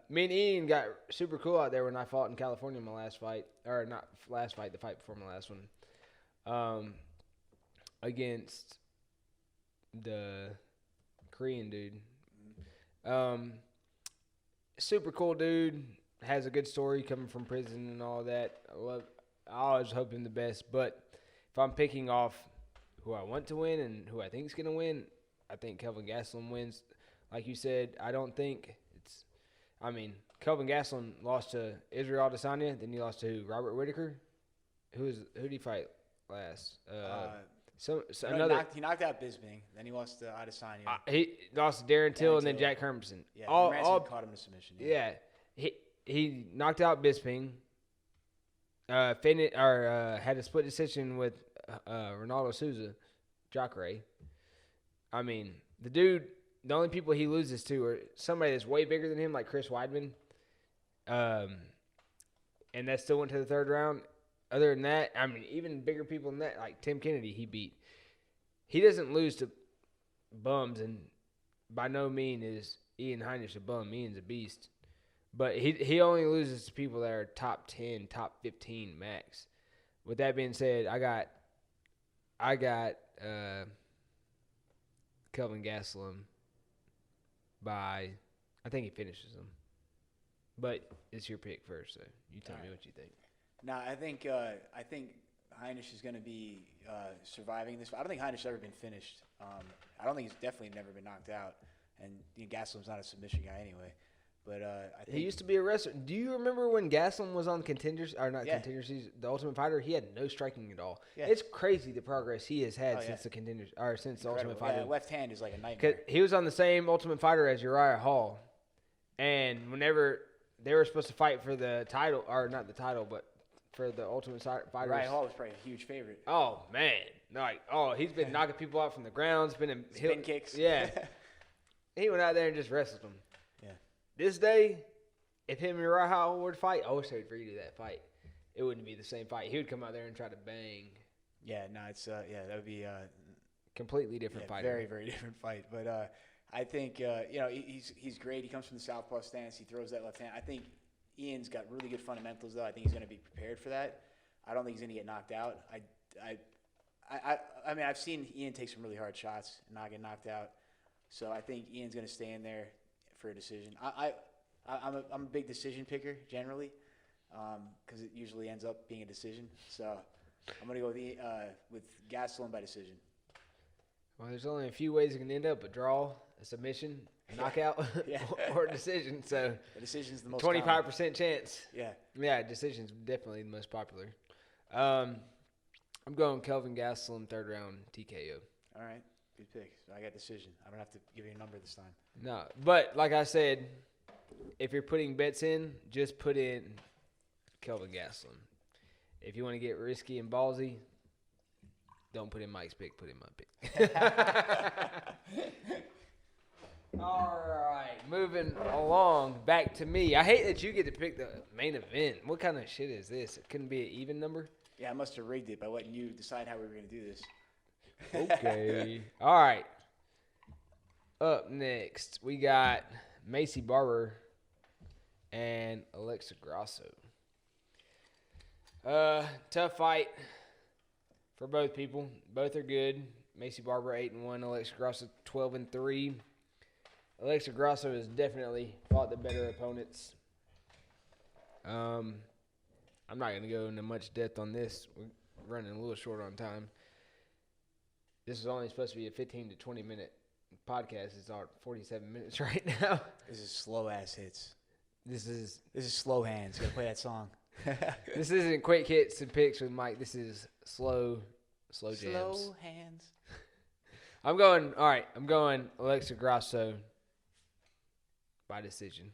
Me and Ian got super cool out there when I fought in California in my last fight, or not last fight, the fight before my last one, against the Korean dude. Super cool dude. Has a good story coming from prison and all that. I always hope him the best. But if I'm picking off who I want to win and who I think is going to win, I think Kelvin Gastelum wins. Like you said, I don't think it's – I mean, Kelvin Gastelum lost to Israel Adesanya. Then he lost to who? Robert Whittaker? Who did he fight last? He knocked out Bisping. Then he lost to Adesanya. He lost to Darren Till and then Till. Jack Hermanson. Yeah, Hermanson caught him to submission. Yeah. He knocked out Bisping. Had a split decision with Ronaldo Souza, Jacare. I mean, the only people he loses to are somebody that's way bigger than him, like Chris Weidman. And that still went to the third round. Other than that, I mean, even bigger people than that, like Tim Kennedy, he beat. He doesn't lose to bums, and by no means is Ian Heinisch a bum. Ian's a beast. But he only loses to people that are top 10, top 15 max. With that being said, I got Kelvin Gastelum by, I think he finishes him. But it's your pick first, so you tell me what you think. No, I think Heinisch is going to be surviving this. I don't think Heinisch has ever been finished. I don't think he's definitely never been knocked out. And Gastelum's not a submission guy anyway. But I think he used to be a wrestler. Do you remember when Gastelum was on Contenders, or not Contenders, the Ultimate Fighter? He had no striking at all. Yeah. It's crazy the progress he has had since the Contenders, or since the Ultimate Fighter. Yeah, left hand is like a nightmare. He was on the same Ultimate Fighter as Uriah Hall, and whenever they were supposed to fight for the title, or not the title, but for the Ultimate Fighter, Uriah Hall was probably a huge favorite. Oh man, he's been knocking people out from the ground, spin kicks. Yeah, he went out there and just wrestled them. Yeah. This day, if him and Uriah Hall were to fight, I wish they'd redo that fight. It wouldn't be the same fight. He would come out there and try to bang. Yeah, no, it's that would be completely different fight. Very, very different fight. But I think he's great. He comes from the southpaw stance. He throws that left hand. I think Ian's got really good fundamentals, though. I think he's going to be prepared for that. I don't think he's going to get knocked out. I mean, I've seen Ian take some really hard shots and not get knocked out. So I think Ian's going to stay in there for a decision. I'm a big decision picker generally, because it usually ends up being a decision. So I'm going to go with Gastelum by decision. Well, there's only a few ways it can end up: a draw, a submission, a knockout, or a decision. So the decision's the most 25% chance. Yeah, decision's definitely the most popular. I'm going Kelvin Gastelum, third round TKO. All right, good pick. So I got decision. I don't have to give you a number this time. No, but like I said, if you're putting bets in, just put in Kelvin Gastelum. If you want to get risky and ballsy, don't put in Mike's pick, put in my pick. All right, moving along, back to me. I hate that you get to pick the main event. What kind of shit is this? It couldn't be an even number? Yeah, I must have rigged it by letting you decide how we were going to do this. Okay. All right. Up next, we got Macy Barber and Alexa Grasso. Tough fight for both people. Both are good. Macy Barber 8-1, Alexa Grasso 12-3. Alexa Grasso has definitely fought the better opponents. I'm not going to go into much depth on this. We're running a little short on time. This is only supposed to be a 15 to 20 minute podcast. It's on 47 minutes right now. This is slow ass hits. This is slow hands. Gotta play that song. This isn't quick hits and picks with Mike. This is slow jams. Slow hands. I'm going Alexa Grasso by decision.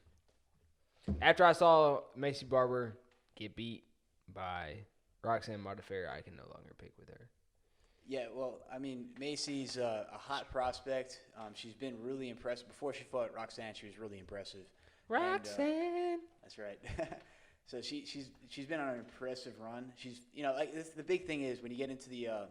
After I saw Macy Barber get beat by Roxanne Modafferi, I can no longer pick with her. Yeah, well, I mean, Macy's a hot prospect. She's been really impressive. Before she fought Roxanne, she was really impressive. Roxanne. That's right. So she's been on an impressive run. She's the big thing is when you get into the a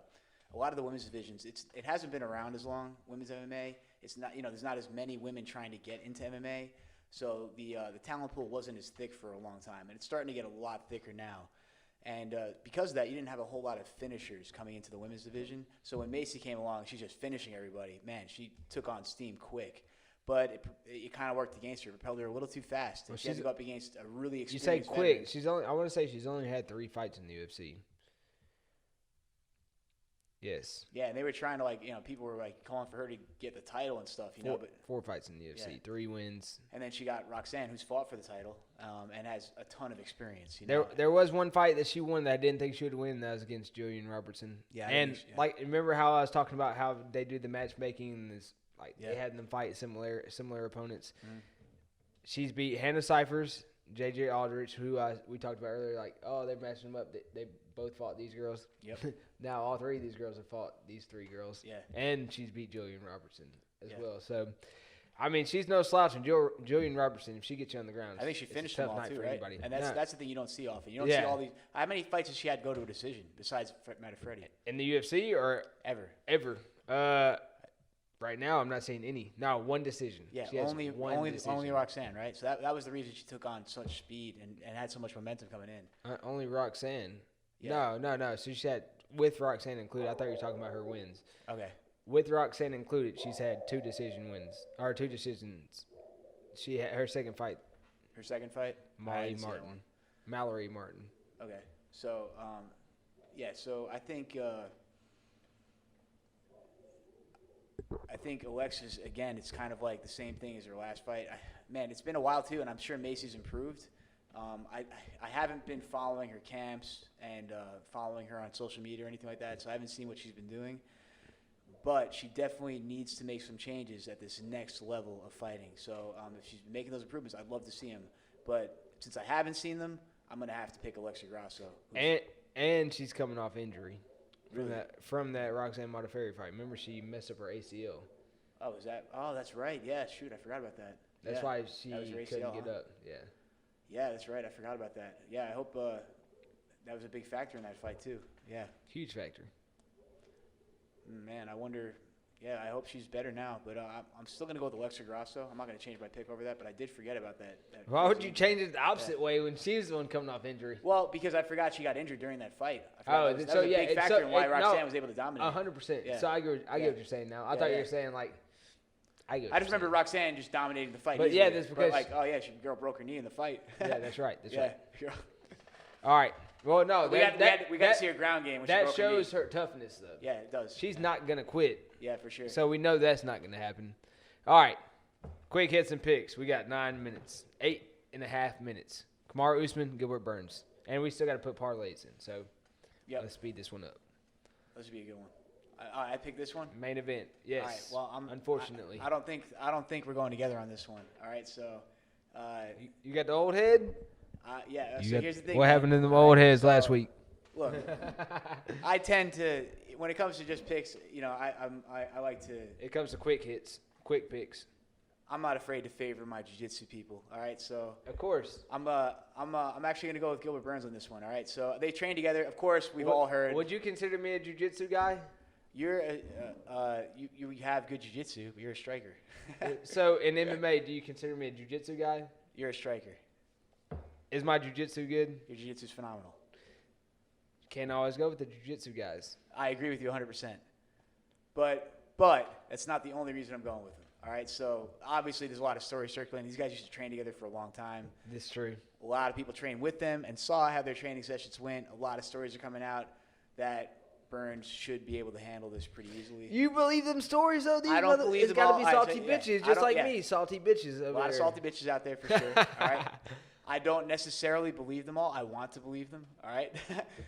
lot of the women's divisions, it hasn't been around as long. Women's MMA, it's not there's not as many women trying to get into MMA. So the talent pool wasn't as thick for a long time, and it's starting to get a lot thicker now. And because of that, you didn't have a whole lot of finishers coming into the women's division. So when Macy came along, she's just finishing everybody. Man, she took on steam quick. But it kind of worked against her. It propelled her a little too fast. Well, she had to go up against a really experienced You say quick. veteran. I want to say she's only had 3 fights in the UFC. Yes. Yeah, and they were trying to people were calling for her to get the title and stuff, but 4 fights in the UFC, yeah. 3 wins. And then she got Roxanne, who's fought for the title, and has a ton of experience. There was one fight that she won that I didn't think she would win. That was against Jillian Robertson. Yeah. And remember how I was talking about how they do the matchmaking and this, they had them fight similar opponents. Mm. She's beat Hannah Cyphers, J.J. Aldrich, who we talked about earlier. They're matching them up. They both fought these girls. Yep. Now all 3 of these girls have fought these 3 girls. Yeah. And she's beat Jillian Robertson as well. So, I mean, she's no slouch. And Jillian Robertson, if she gets you on the ground, I think she finished them all too, right? Anybody. And that's the thing you don't see often. You don't see all these. How many fights has she had go to a decision besides Modafferi? In the UFC or ever? Right now, I'm not seeing any. No, 1 decision. Yeah, she only Roxanne, right? So that was the reason she took on such speed and had so much momentum coming in. Only Roxanne. Yeah. No. So she had, with Roxanne included, I thought you were talking about her wins. Okay. With Roxanne included, she's had 2 decision wins. Or 2 decisions. She had her second fight. Her second fight? Mallory Martin. Okay. So, so I think Alexis, again, it's kind of like the same thing as her last fight. It's been a while, too, and I'm sure Macy's improved. I haven't been following her camps and following her on social media or anything like that, so I haven't seen what she's been doing. But she definitely needs to make some changes at this next level of fighting. So if she's making those improvements, I'd love to see them. But since I haven't seen them, I'm going to have to pick Alexa Grasso. And she's coming off injury. Really? From that Roxanne Modafferi fight. Remember, she messed up her ACL. Oh, is that? Oh, that's right. Yeah, shoot, I forgot about that. That's why she couldn't get up. Yeah. Yeah, that's right. I forgot about that. Yeah, I hope that was a big factor in that fight too. Yeah. Huge factor. Man, I wonder. Yeah, I hope she's better now. But I'm still going to go with Alexa Grasso. I'm not going to change my pick over that, but I did forget about that. Why would you change it the opposite way when she's the one coming off injury? Well, because I forgot she got injured during that fight. That was a big factor in why Roxanne was able to dominate. 100%. Yeah. So I get what you're saying now. I thought you were saying I just remember Roxanne just dominating the fight. But easily. that's because she girl broke her knee in the fight. Yeah, that's right. Right. All right. Well, no, we got to see her ground game. That shows her toughness, though. Yeah, it does. She's not gonna quit. Yeah, for sure. So we know that's not gonna happen. All right. Quick hits and picks. We got 9 minutes, 8.5 minutes. Kamaru Usman, Gilbert Burns, and we still got to put parlays in. So let's speed this one up. This would be a good one. I picked this one. Main event. Yes. All right. Well, unfortunately, I don't think we're going together on this one. All right. So. You got the old head. Yeah. So here's the thing. What happened to the old heads last week? Look, I tend to, when it comes to just picks, I like to. It comes to quick hits, quick picks. I'm not afraid to favor my jiu-jitsu people. All right, so of course I'm actually gonna go with Gilbert Burns on this one. All right, so they train together. Of course, we've all heard. Would you consider me a jiu-jitsu guy? You're you have good jiu-jitsu, but you're a striker. So in MMA, do you consider me a jiu-jitsu guy? You're a striker. Is my jiu-jitsu good? Your jiu-jitsu is phenomenal. Can't always go with the jiu-jitsu guys. I agree with you 100%. But But that's not the only reason I'm going with him. All right, so obviously there's a lot of stories circling. These guys used to train together for a long time. This is true. A lot of people trained with them and saw how their training sessions went. A lot of stories are coming out that Burns should be able to handle this pretty easily. You believe them stories, though? I don't believe it's them got to all. be I salty say, yeah. bitches, I just don't- like yeah. me. Salty bitches. A lot of salty bitches out there for sure. All right. I don't necessarily believe them all. I want to believe them. All right.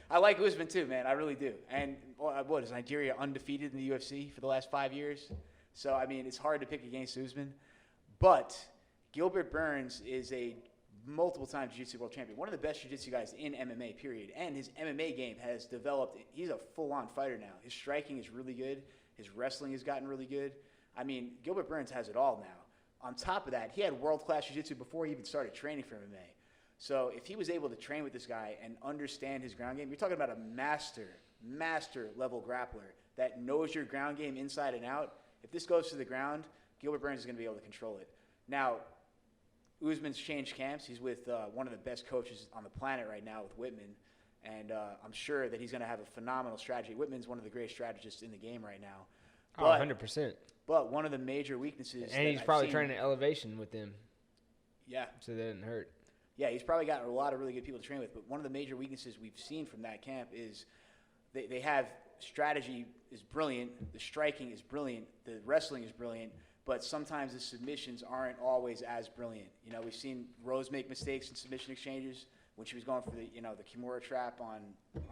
I like Usman too, man. I really do. And what is Nigeria undefeated in the UFC for the last 5 years? So I mean, it's hard to pick against Usman. But Gilbert Burns is a multiple-time jiu-jitsu world champion, one of the best jiu-jitsu guys in MMA, period. And his MMA game has developed. He's a full-on fighter now. His striking is really good. His wrestling has gotten really good. I mean, Gilbert Burns has it all now. On top of that, he had world-class jiu-jitsu before he even started training for MMA. So if he was able to train with this guy and understand his ground game, you're talking about a master-level grappler that knows your ground game inside and out. If this goes to the ground, Gilbert Burns is going to be able to control it. Now, Usman's changed camps. He's with one of the best coaches on the planet right now with Whitman, and I'm sure that he's going to have a phenomenal strategy. Whitman's one of the greatest strategists in the game right now. But, 100%. But one of the major weaknesses, And he's probably training elevation with them. Yeah. So that didn't hurt. Yeah, he's probably got a lot of really good people to train with. But one of the major weaknesses we've seen from that camp is they have strategy is brilliant, the striking is brilliant, the wrestling is brilliant, but sometimes the submissions aren't always as brilliant. You know, we've seen Rose make mistakes in submission exchanges when she was going for the Kimura trap on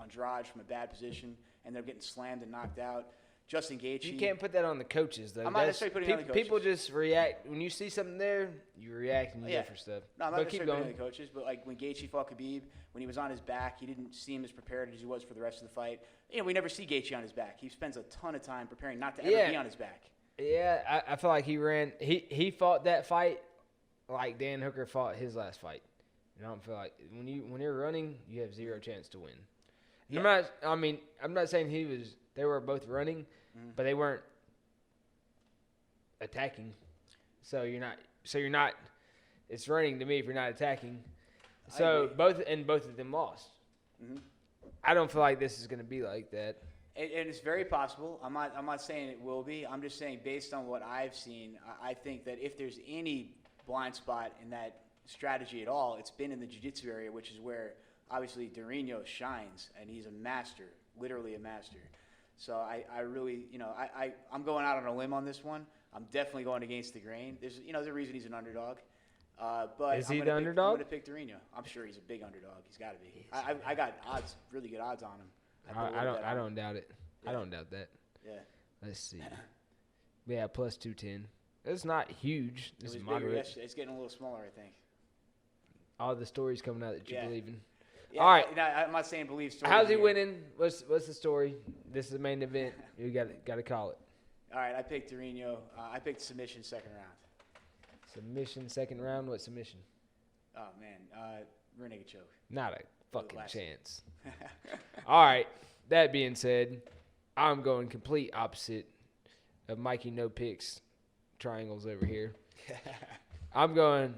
Andrade from a bad position, and they're getting slammed and knocked out. Justin Gaethje. You can't put that on the coaches, though. I'm not necessarily putting it on the coaches. People just react. When you see something there, you react and you go for stuff. No, I'm not necessarily putting it on going. the coaches, but like when Gaethje fought Khabib, when he was on his back, he didn't seem as prepared as he was for the rest of the fight. You know, we never see Gaethje on his back. He spends a ton of time preparing not to ever be on his back. Yeah, I feel like he fought that fight like Dan Hooker fought his last fight. And I don't feel like when you're running, you have zero chance to win. Yeah. I'm not saying they were both running, but they weren't attacking. So you're not it's running to me if you're not attacking. So both of them lost. Mm-hmm. I don't feel like this is going to be like that. And it's very possible. I'm not saying it will be. I'm just saying based on what I've seen, I think that if there's any blind spot in that strategy at all, it's been in the jiu-jitsu area, which is where obviously Durinho shines, and he's a master, literally a master. So I really, I'm going out on a limb on this one. I'm definitely going against the grain. There's a reason he's an underdog. But is he the underdog? I'm going to pick Durinho. I'm sure he's a big underdog. He's got to be. I got odds, really good odds on him. I don't doubt it. Yeah. I don't doubt that. Yeah. Let's see. Yeah, plus 210. It's not huge. It's moderate. It's getting a little smaller, I think. All the stories coming out that you believe in. Yeah, all right. I'm not saying believe stories. How's he winning? What's the story? This is the main event. You got to call it. All right, I picked Durinho. I picked submission second round. Submission second round? What submission? Oh, man. Rear naked choke. Not a fucking chance. All right. That being said, I'm going complete opposite of Mikey No Picks triangles over here. I'm going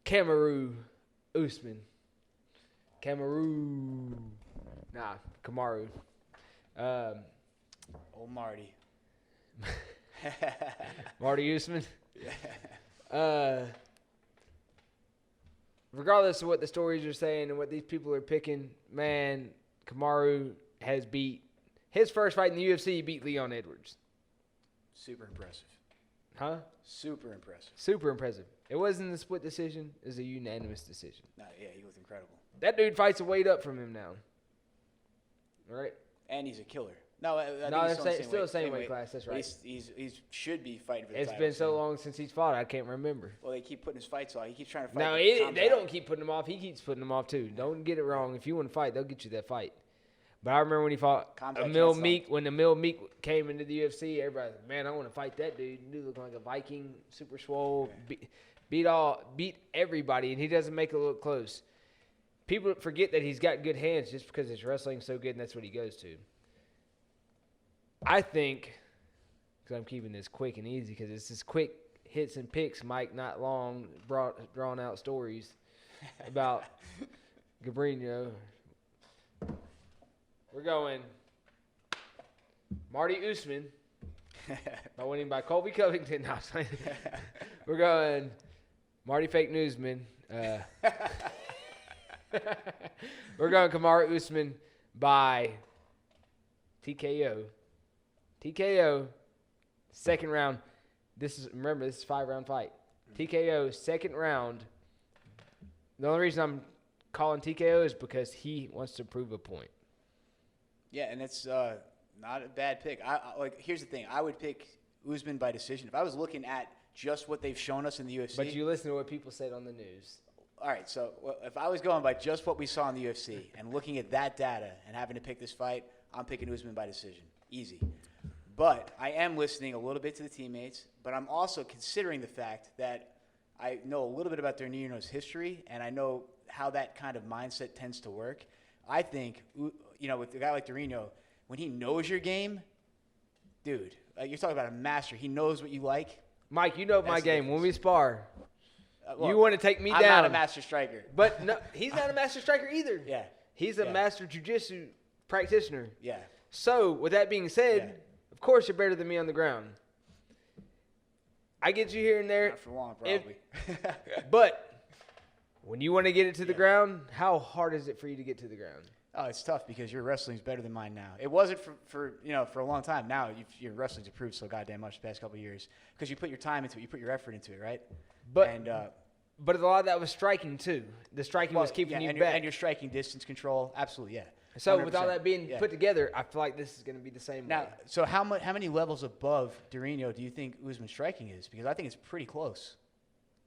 Kamaru Usman. Kamaru. Nah, Kamaru. Old Marty. Marty Usman. Regardless of what the stories are saying and what these people are picking, man, Kamaru has beat his first fight in the UFC. He beat Leon Edwards. Super impressive. Huh? Super impressive. Super impressive. It wasn't a split decision. It was a unanimous decision. No, yeah, he was incredible. That dude fights a weight up from him now. All right? And he's a killer. No, it's still the same weight class. That's right. He should be fighting for the title. It's been so long since he's fought, I can't remember. Well, they keep putting his fights off. He keeps trying to fight. No, they don't keep putting him off. He keeps putting them off, too. Don't get it wrong. If you want to fight, they'll get you that fight. But I remember when he fought Emil Meek, when Emil Meek came into the UFC, everybody was like, man, I want to fight that dude. Dude looked like a Viking, super swole, beat everybody, and he doesn't make it look close. People forget that he's got good hands just because his wrestling's so good, and that's what he goes to. I think, because I'm keeping this quick and easy, because it's just quick hits and picks, Mike, not long, drawn out stories about Gabrino. We're going Marty Usman by winning by Colby Covington. No, we're going Marty Fake Newsman. We're going Kamaru Usman by TKO. TKO, second round. Remember, this is a 5-round fight. TKO, second round. The only reason I'm calling TKO is because he wants to prove a point. Yeah, and it's not a bad pick. Here's the thing. I would pick Usman by decision. If I was looking at just what they've shown us in the UFC. But you listen to what people said on the news. All right, so if I was going by just what we saw in the UFC and looking at that data and having to pick this fight, I'm picking Usman by decision. Easy. But I am listening a little bit to the teammates, but I'm also considering the fact that I know a little bit about Doriano's history, and I know how that kind of mindset tends to work. I think, with a guy like Doriano, when he knows your game, dude, you're talking about a master. He knows what you like. Mike, you know my game. When we spar, you want to take me down. I'm not a master striker. But no, he's not a master striker either. Yeah. He's a master jiu-jitsu practitioner. Yeah. So, with that being said, of course you're better than me on the ground. I get you here and there. Not for long, probably. But when you want to get it to the ground, how hard is it for you to get to the ground? Oh, it's tough because your wrestling's better than mine now. It wasn't for a long time. Now your wrestling's improved so goddamn much the past couple of years because you put your time into it, you put your effort into it, right? But a lot of that was striking too. The striking was keeping you back. And your striking distance control, absolutely, yeah. So with all that being put together, I feel like this is going to be the same now, way. So how many levels above Doriano do you think Usman's striking is? Because I think it's pretty close.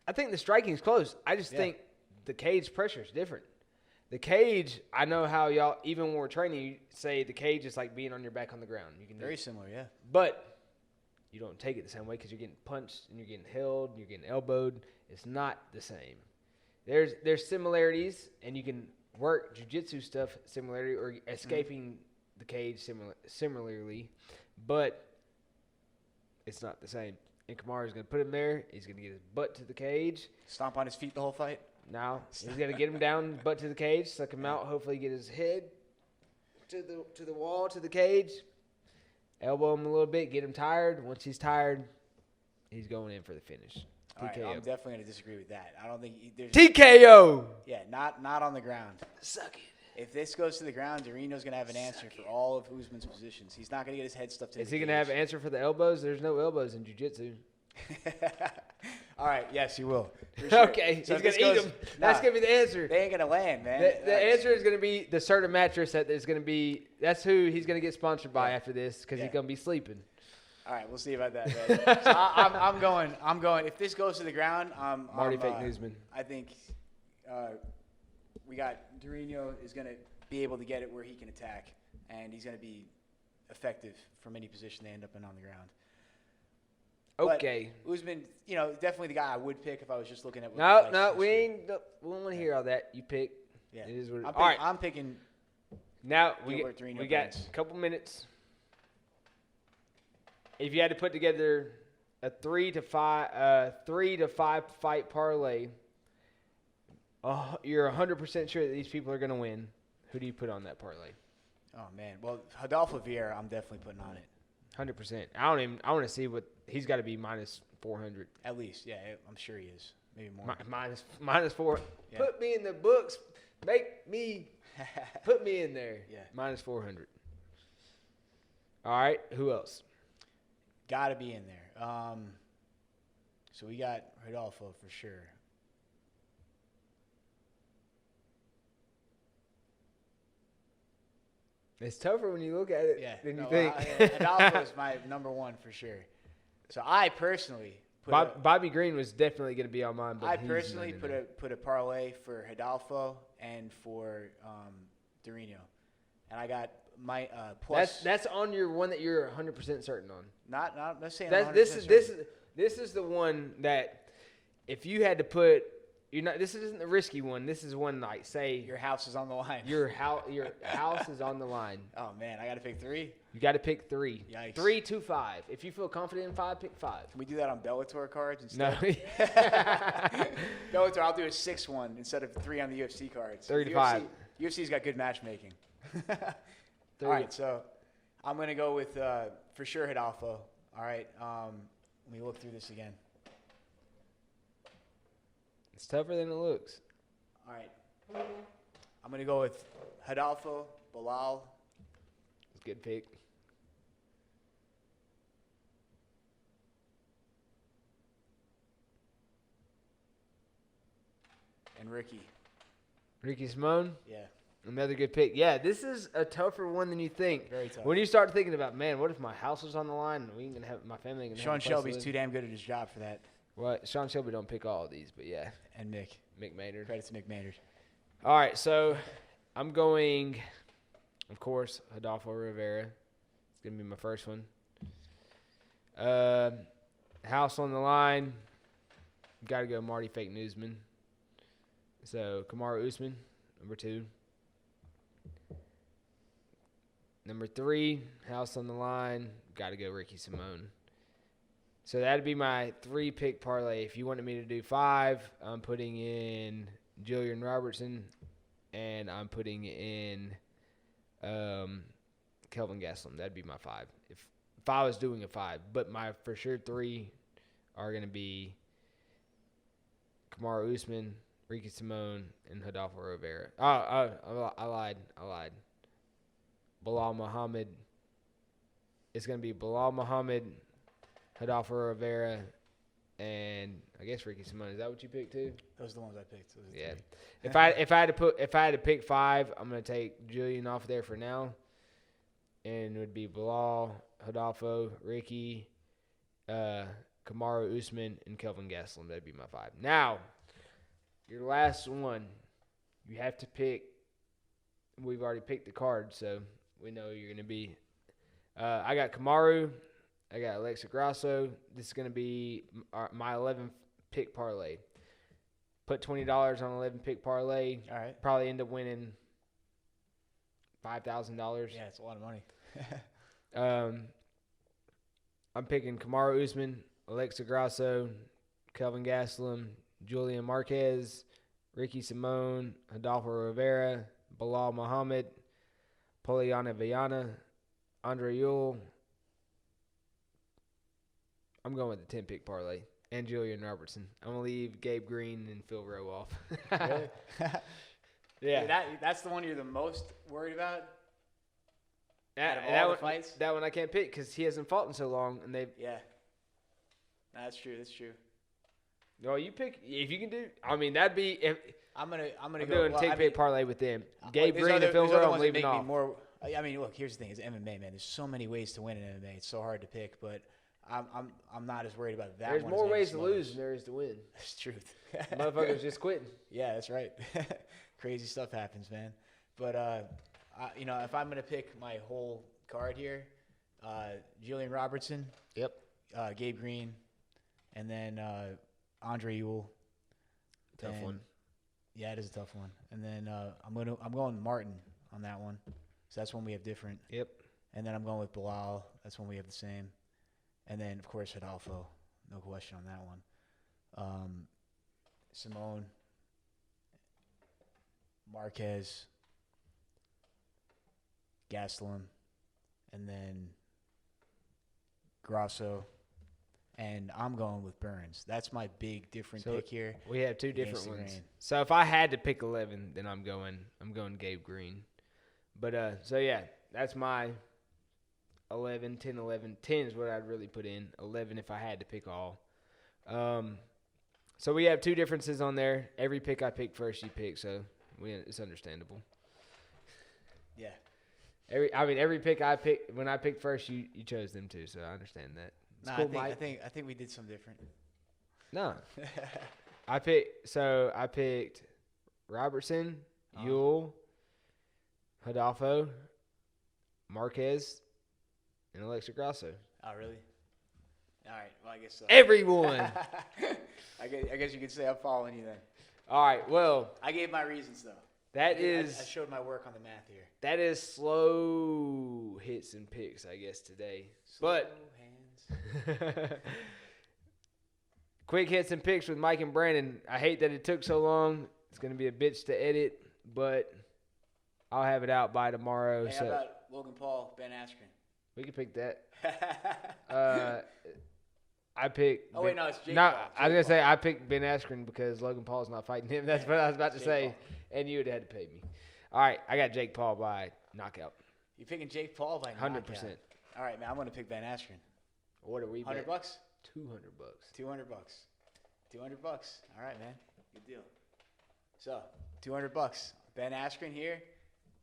I think the striking is close. I just think the cage pressure is different. The cage, I know how y'all, even when we're training, you say the cage is like being on your back on the ground. You can Very similar, yeah. But you don't take it the same way because you're getting punched and you're getting held and you're getting elbowed. It's not the same. There's similarities, and you can work jiu-jitsu stuff similarly or escaping the cage similarly, but it's not the same. And Kamaru's going to put him there. He's going to get his butt to the cage. Stomp on his feet the whole fight? Now he's going to get him down, butt to the cage, suck him out, hopefully get his head to the wall, to the cage, elbow him a little bit, get him tired. Once he's tired, he's going in for the finish. All right, I'm definitely going to disagree with that. I don't think there's TKO. Yeah, not on the ground. Suck it. If this goes to the ground, Doriano's going to have an answer for all of Usman's positions. He's not going to get his head stuffed in. Is he going to have an answer for the elbows? There's no elbows in jiu-jitsu. All right, yes, he will. Sure. Okay, so he's going to eat them. That's going to be the answer. They ain't going to land, man. The answer is going to be the certain mattress that is going to be – that's who he's going to get sponsored by after this because he's going to be sleeping. All right, we'll see about that, man. So I'm going. If this goes to the ground, Marty Fake Newsman. I think we got Doriano is going to be able to get it where he can attack, and he's going to be effective from any position they end up in on the ground. Okay. But Usman, definitely the guy I would pick if I was just looking at. We don't want to hear all that. You pick. Yeah. It is what all right. I'm picking. Now we got a couple minutes. If you had to put together a 3 to 5 fight parlay, you're 100% sure that these people are going to win. Who do you put on that parlay? Oh man, well, Rodolfo Vieira, I'm definitely putting on it. 100%. I want to see what he's got to be minus 400. At least, yeah, I'm sure he is. Maybe more. Minus 4. Yeah. Put me in the books. Put me in there. Yeah. Minus 400. All right. Who else? Got to be in there. So we got Rodolfo for sure. It's tougher when you look at it than you think. Rodolfo is my number one for sure. So I personally Bobby Green was definitely going to be on mine. But I personally put a parlay for Rodolfo and for Doriano, and I got my plus. That's on your one that you're 100% certain on. Not saying this is the one that if you had to put. This isn't the risky one. This is one like say your house is on the line. Your house is on the line. Oh man, I got to pick 3. You got to pick 3. Yikes. 3 to 5. If you feel confident in 5, pick 5. Can we do that on Bellator cards instead? No. Bellator, I'll do a 6-1 instead of 3 on the UFC cards. 3 to 5. UFC's got good matchmaking. All right, so I'm gonna go with for sure Rodolfo. All right. Let me look through this again. It's tougher than it looks. All right. I'm going to go with Hadalfo, Bilal. It's a good pick. And Ricky. Ricky Simone. Yeah. Another good pick. Yeah, this is a tougher one than you think. Very tough. When you start thinking about, man, what if my house was on the line and we ain't gonna have my family? Ain't gonna Sean have a place to Shelby's live? too damn good at his job for that. Well, Sean Shelby don't pick all of these, but yeah, And Mick. Mick Maynard. Credit to Mick Maynard. All right, so I'm going, of course, Adolfo Rivera. It's gonna be my first one. House on the line. Got to go Marty Fake Newsman. So Kamaru Usman, number 2. Number 3, house on the line. Got to go Ricky Simone. So that'd be my 3-pick parlay. If you wanted me to do 5, I'm putting in Julian Robertson, and I'm putting in Kelvin Gastelum. That'd be my 5. If I was doing a 5, but my for sure 3 are going to be Kamaru Usman, Ricky Simone, and Adolfo Rivera. I lied. Bilal Muhammad. It's going to be Bilal Muhammad, Adolfo Rivera, and I guess Ricky Simone. Is that what you picked too? Those are the ones I picked. Those are Yeah. 3. If I had to pick 5, I'm going to take Julian off there for now, and it would be Bilal, Adolfo, Ricky, Kamaru Usman, and Kelvin Gastelum. That'd be my 5. Now, your last one, you have to pick. We've already picked the card, so we know you're going to be. I got Kamaru. I got Alexa Grasso. This is going to be my 11-pick parlay. Put $20 on 11-pick parlay. All right. Probably end up winning $5,000. Yeah, it's a lot of money. I'm picking Kamaru Usman, Alexa Grasso, Kelvin Gastelum, Julian Marquez, Ricky Simone, Adolfo Rivera, Bilal Muhammad, Poliana Viana, Andre Ewell. I'm going with the 10-pick parlay. And Julian Robertson. I'm going to leave Gabe Green and Phil Rowe off. Really? Yeah. That's the one you're the most worried about? That the fights? That one I can't pick because he hasn't fought in so long. And Yeah. That's true. No, you pick if you can do. I mean, that'd be. If, I'm gonna I'm go. doing Well, 10-pick parlay with them. Gabe there's Green other- and Phil there's other Rowe. I'm ones that leaving make me off. more. I mean, look. Here's the thing: it's MMA, man. There's so many ways to win in MMA. It's so hard to pick, but I'm not as worried about that. There's one more as I am ways to some lose others. than there is to win. That's the truth. Motherfuckers just quitting. Yeah, that's right. Crazy stuff happens, man. But if I'm gonna pick my whole card here, Julian Robertson. Yep. Gabe Green, and then Andre Ewell. Tough one. Yeah, it is a tough one. And then I'm going Martin on that one. So that's one we have different. Yep. And then I'm going with Bilal. That's one we have the same. And then of course Adolfo, no question on that one. Simone, Marquez, Gastelum, and then Grasso. And I'm going with Burns. That's my big different pick here. We have two different against the ones. grain. So if I had to pick 11, then I'm going Gabe Green. But so yeah, that's my 11, 10, 11. 10 is what I'd really put in. 11 if I had to pick all. So we have two differences on there. Every pick I pick first, you pick. So it's understandable. Yeah. Every pick I pick when I picked first, you chose them too. So I understand that. It's No, cool, I think we did some different. No. I picked Robertson, Ewell, Adolfo, Marquez, and Alexa Grasso. Oh, really? All right. Well, I guess so. Everyone. I guess you could say I'm following you then. All right. Well, I gave my reasons though. I showed my work on the math here. that is slow hits and picks, I guess today. But hands. quick hits and picks with Mike and Brandon. I hate that it took so long. It's going to be a bitch to edit, but I'll have it out by tomorrow. Hey, how about Logan Paul, Ben Askren? We can pick that. I picked. Oh, wait, no, it's Jake No, Paul. I was going to say I picked Ben Askren because Logan Paul's not fighting him. That's what I was about to Jake say. Paul. And you would have had to pay me. All right, I got Jake Paul by knockout. You picking Jake Paul by 100%. knockout? All right, man. I'm gonna pick Ben Askren. What are we? $100 bucks. $200. $200 bucks. $200 bucks. All right, man. Good deal. So, $200 Ben Askren here.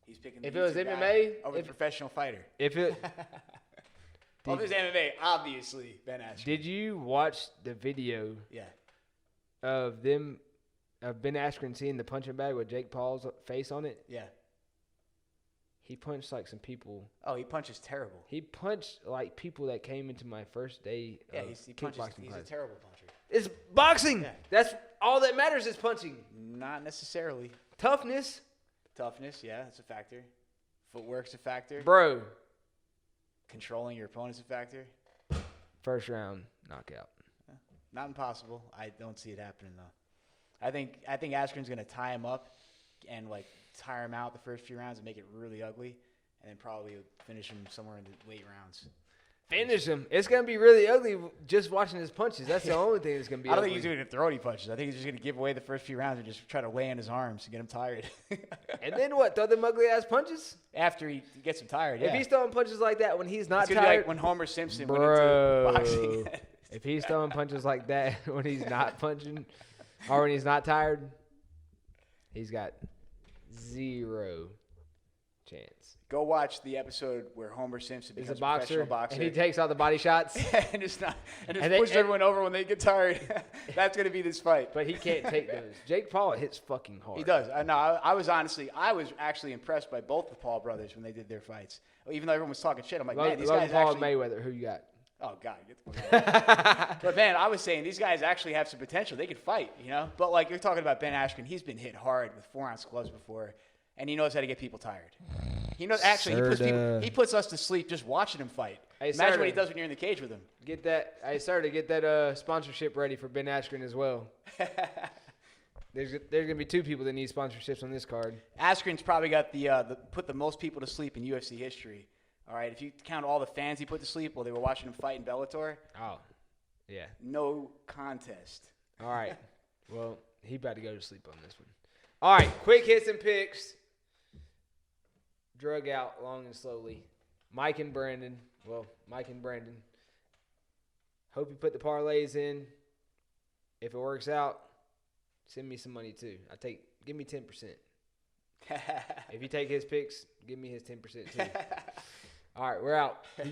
He's picking. If the it was YouTube guy MMA, over the professional fighter. If it. Well, if it's MMA, obviously Ben Askren. Did you watch the video Yeah. of Ben Askren seeing the punching bag with Jake Paul's face on it? Yeah. He punched like some people. Oh, he punches terrible. He punched like people that came into my first day. Yeah, of he punches. kickboxing He's class. a terrible puncher. It's boxing. Yeah. That's all that matters is punching. Not necessarily. Toughness, Toughness, yeah, that's a factor. Footwork's a factor. bro. Controlling your opponent's a factor. First round knockout. Not impossible. I don't see it happening though. I think Askren's gonna tie him up and like tire him out the first few rounds and make it really ugly, and then probably finish him somewhere in the late rounds. Finish him. It's gonna be really ugly just watching his punches. That's the only thing that's gonna be. I don't ugly. think he's doing throw any punches. I think he's just gonna give away the first few rounds and just try to lay in his arms and get him tired. And then what? Throw them ugly ass punches. After he gets him tired, yeah. If he's throwing punches like that when he's not It's gonna be tired, like when Homer Simpson went bro. into boxing. If he's throwing punches like that when he's not punching, or when he's not tired, he's got zero chance. Go watch the episode where Homer Simpson He's becomes a boxer, boxer. and he takes all the body shots, and just And pushes everyone over when they get tired. That's gonna be this fight. but he can't take those. Jake Paul hits fucking hard. He does. I was actually impressed by both the Paul brothers when they did their fights. Even though everyone was talking shit, I'm like, man, these Logan guys Paul actually. and Mayweather. Who you got? Oh God, get the fuck out. But man, I was saying these guys actually have some potential. They could fight, you know. But like you're talking about Ben Askren, he's been hit hard with 4-ounce gloves before, and he knows how to get people tired. He knows he puts us to sleep just watching him fight. Hey, Imagine what he does when you're in the cage with him. Get that. I started to get that sponsorship ready for Ben Askren as well. There's gonna be 2 people that need sponsorships on this card. Askren's probably got the put the most people to sleep in UFC history. All right, if you count all the fans he put to sleep while they were watching him fight in Bellator, Oh, yeah. no contest. All right. Well, he about to go to sleep on this one. All right, quick hits and picks. Drug out long and slowly. Mike and Brandon. Hope you put the parlays in. If it works out, send me some money too. Give me 10%. If you take his picks, give me his 10% too. All right, we're out.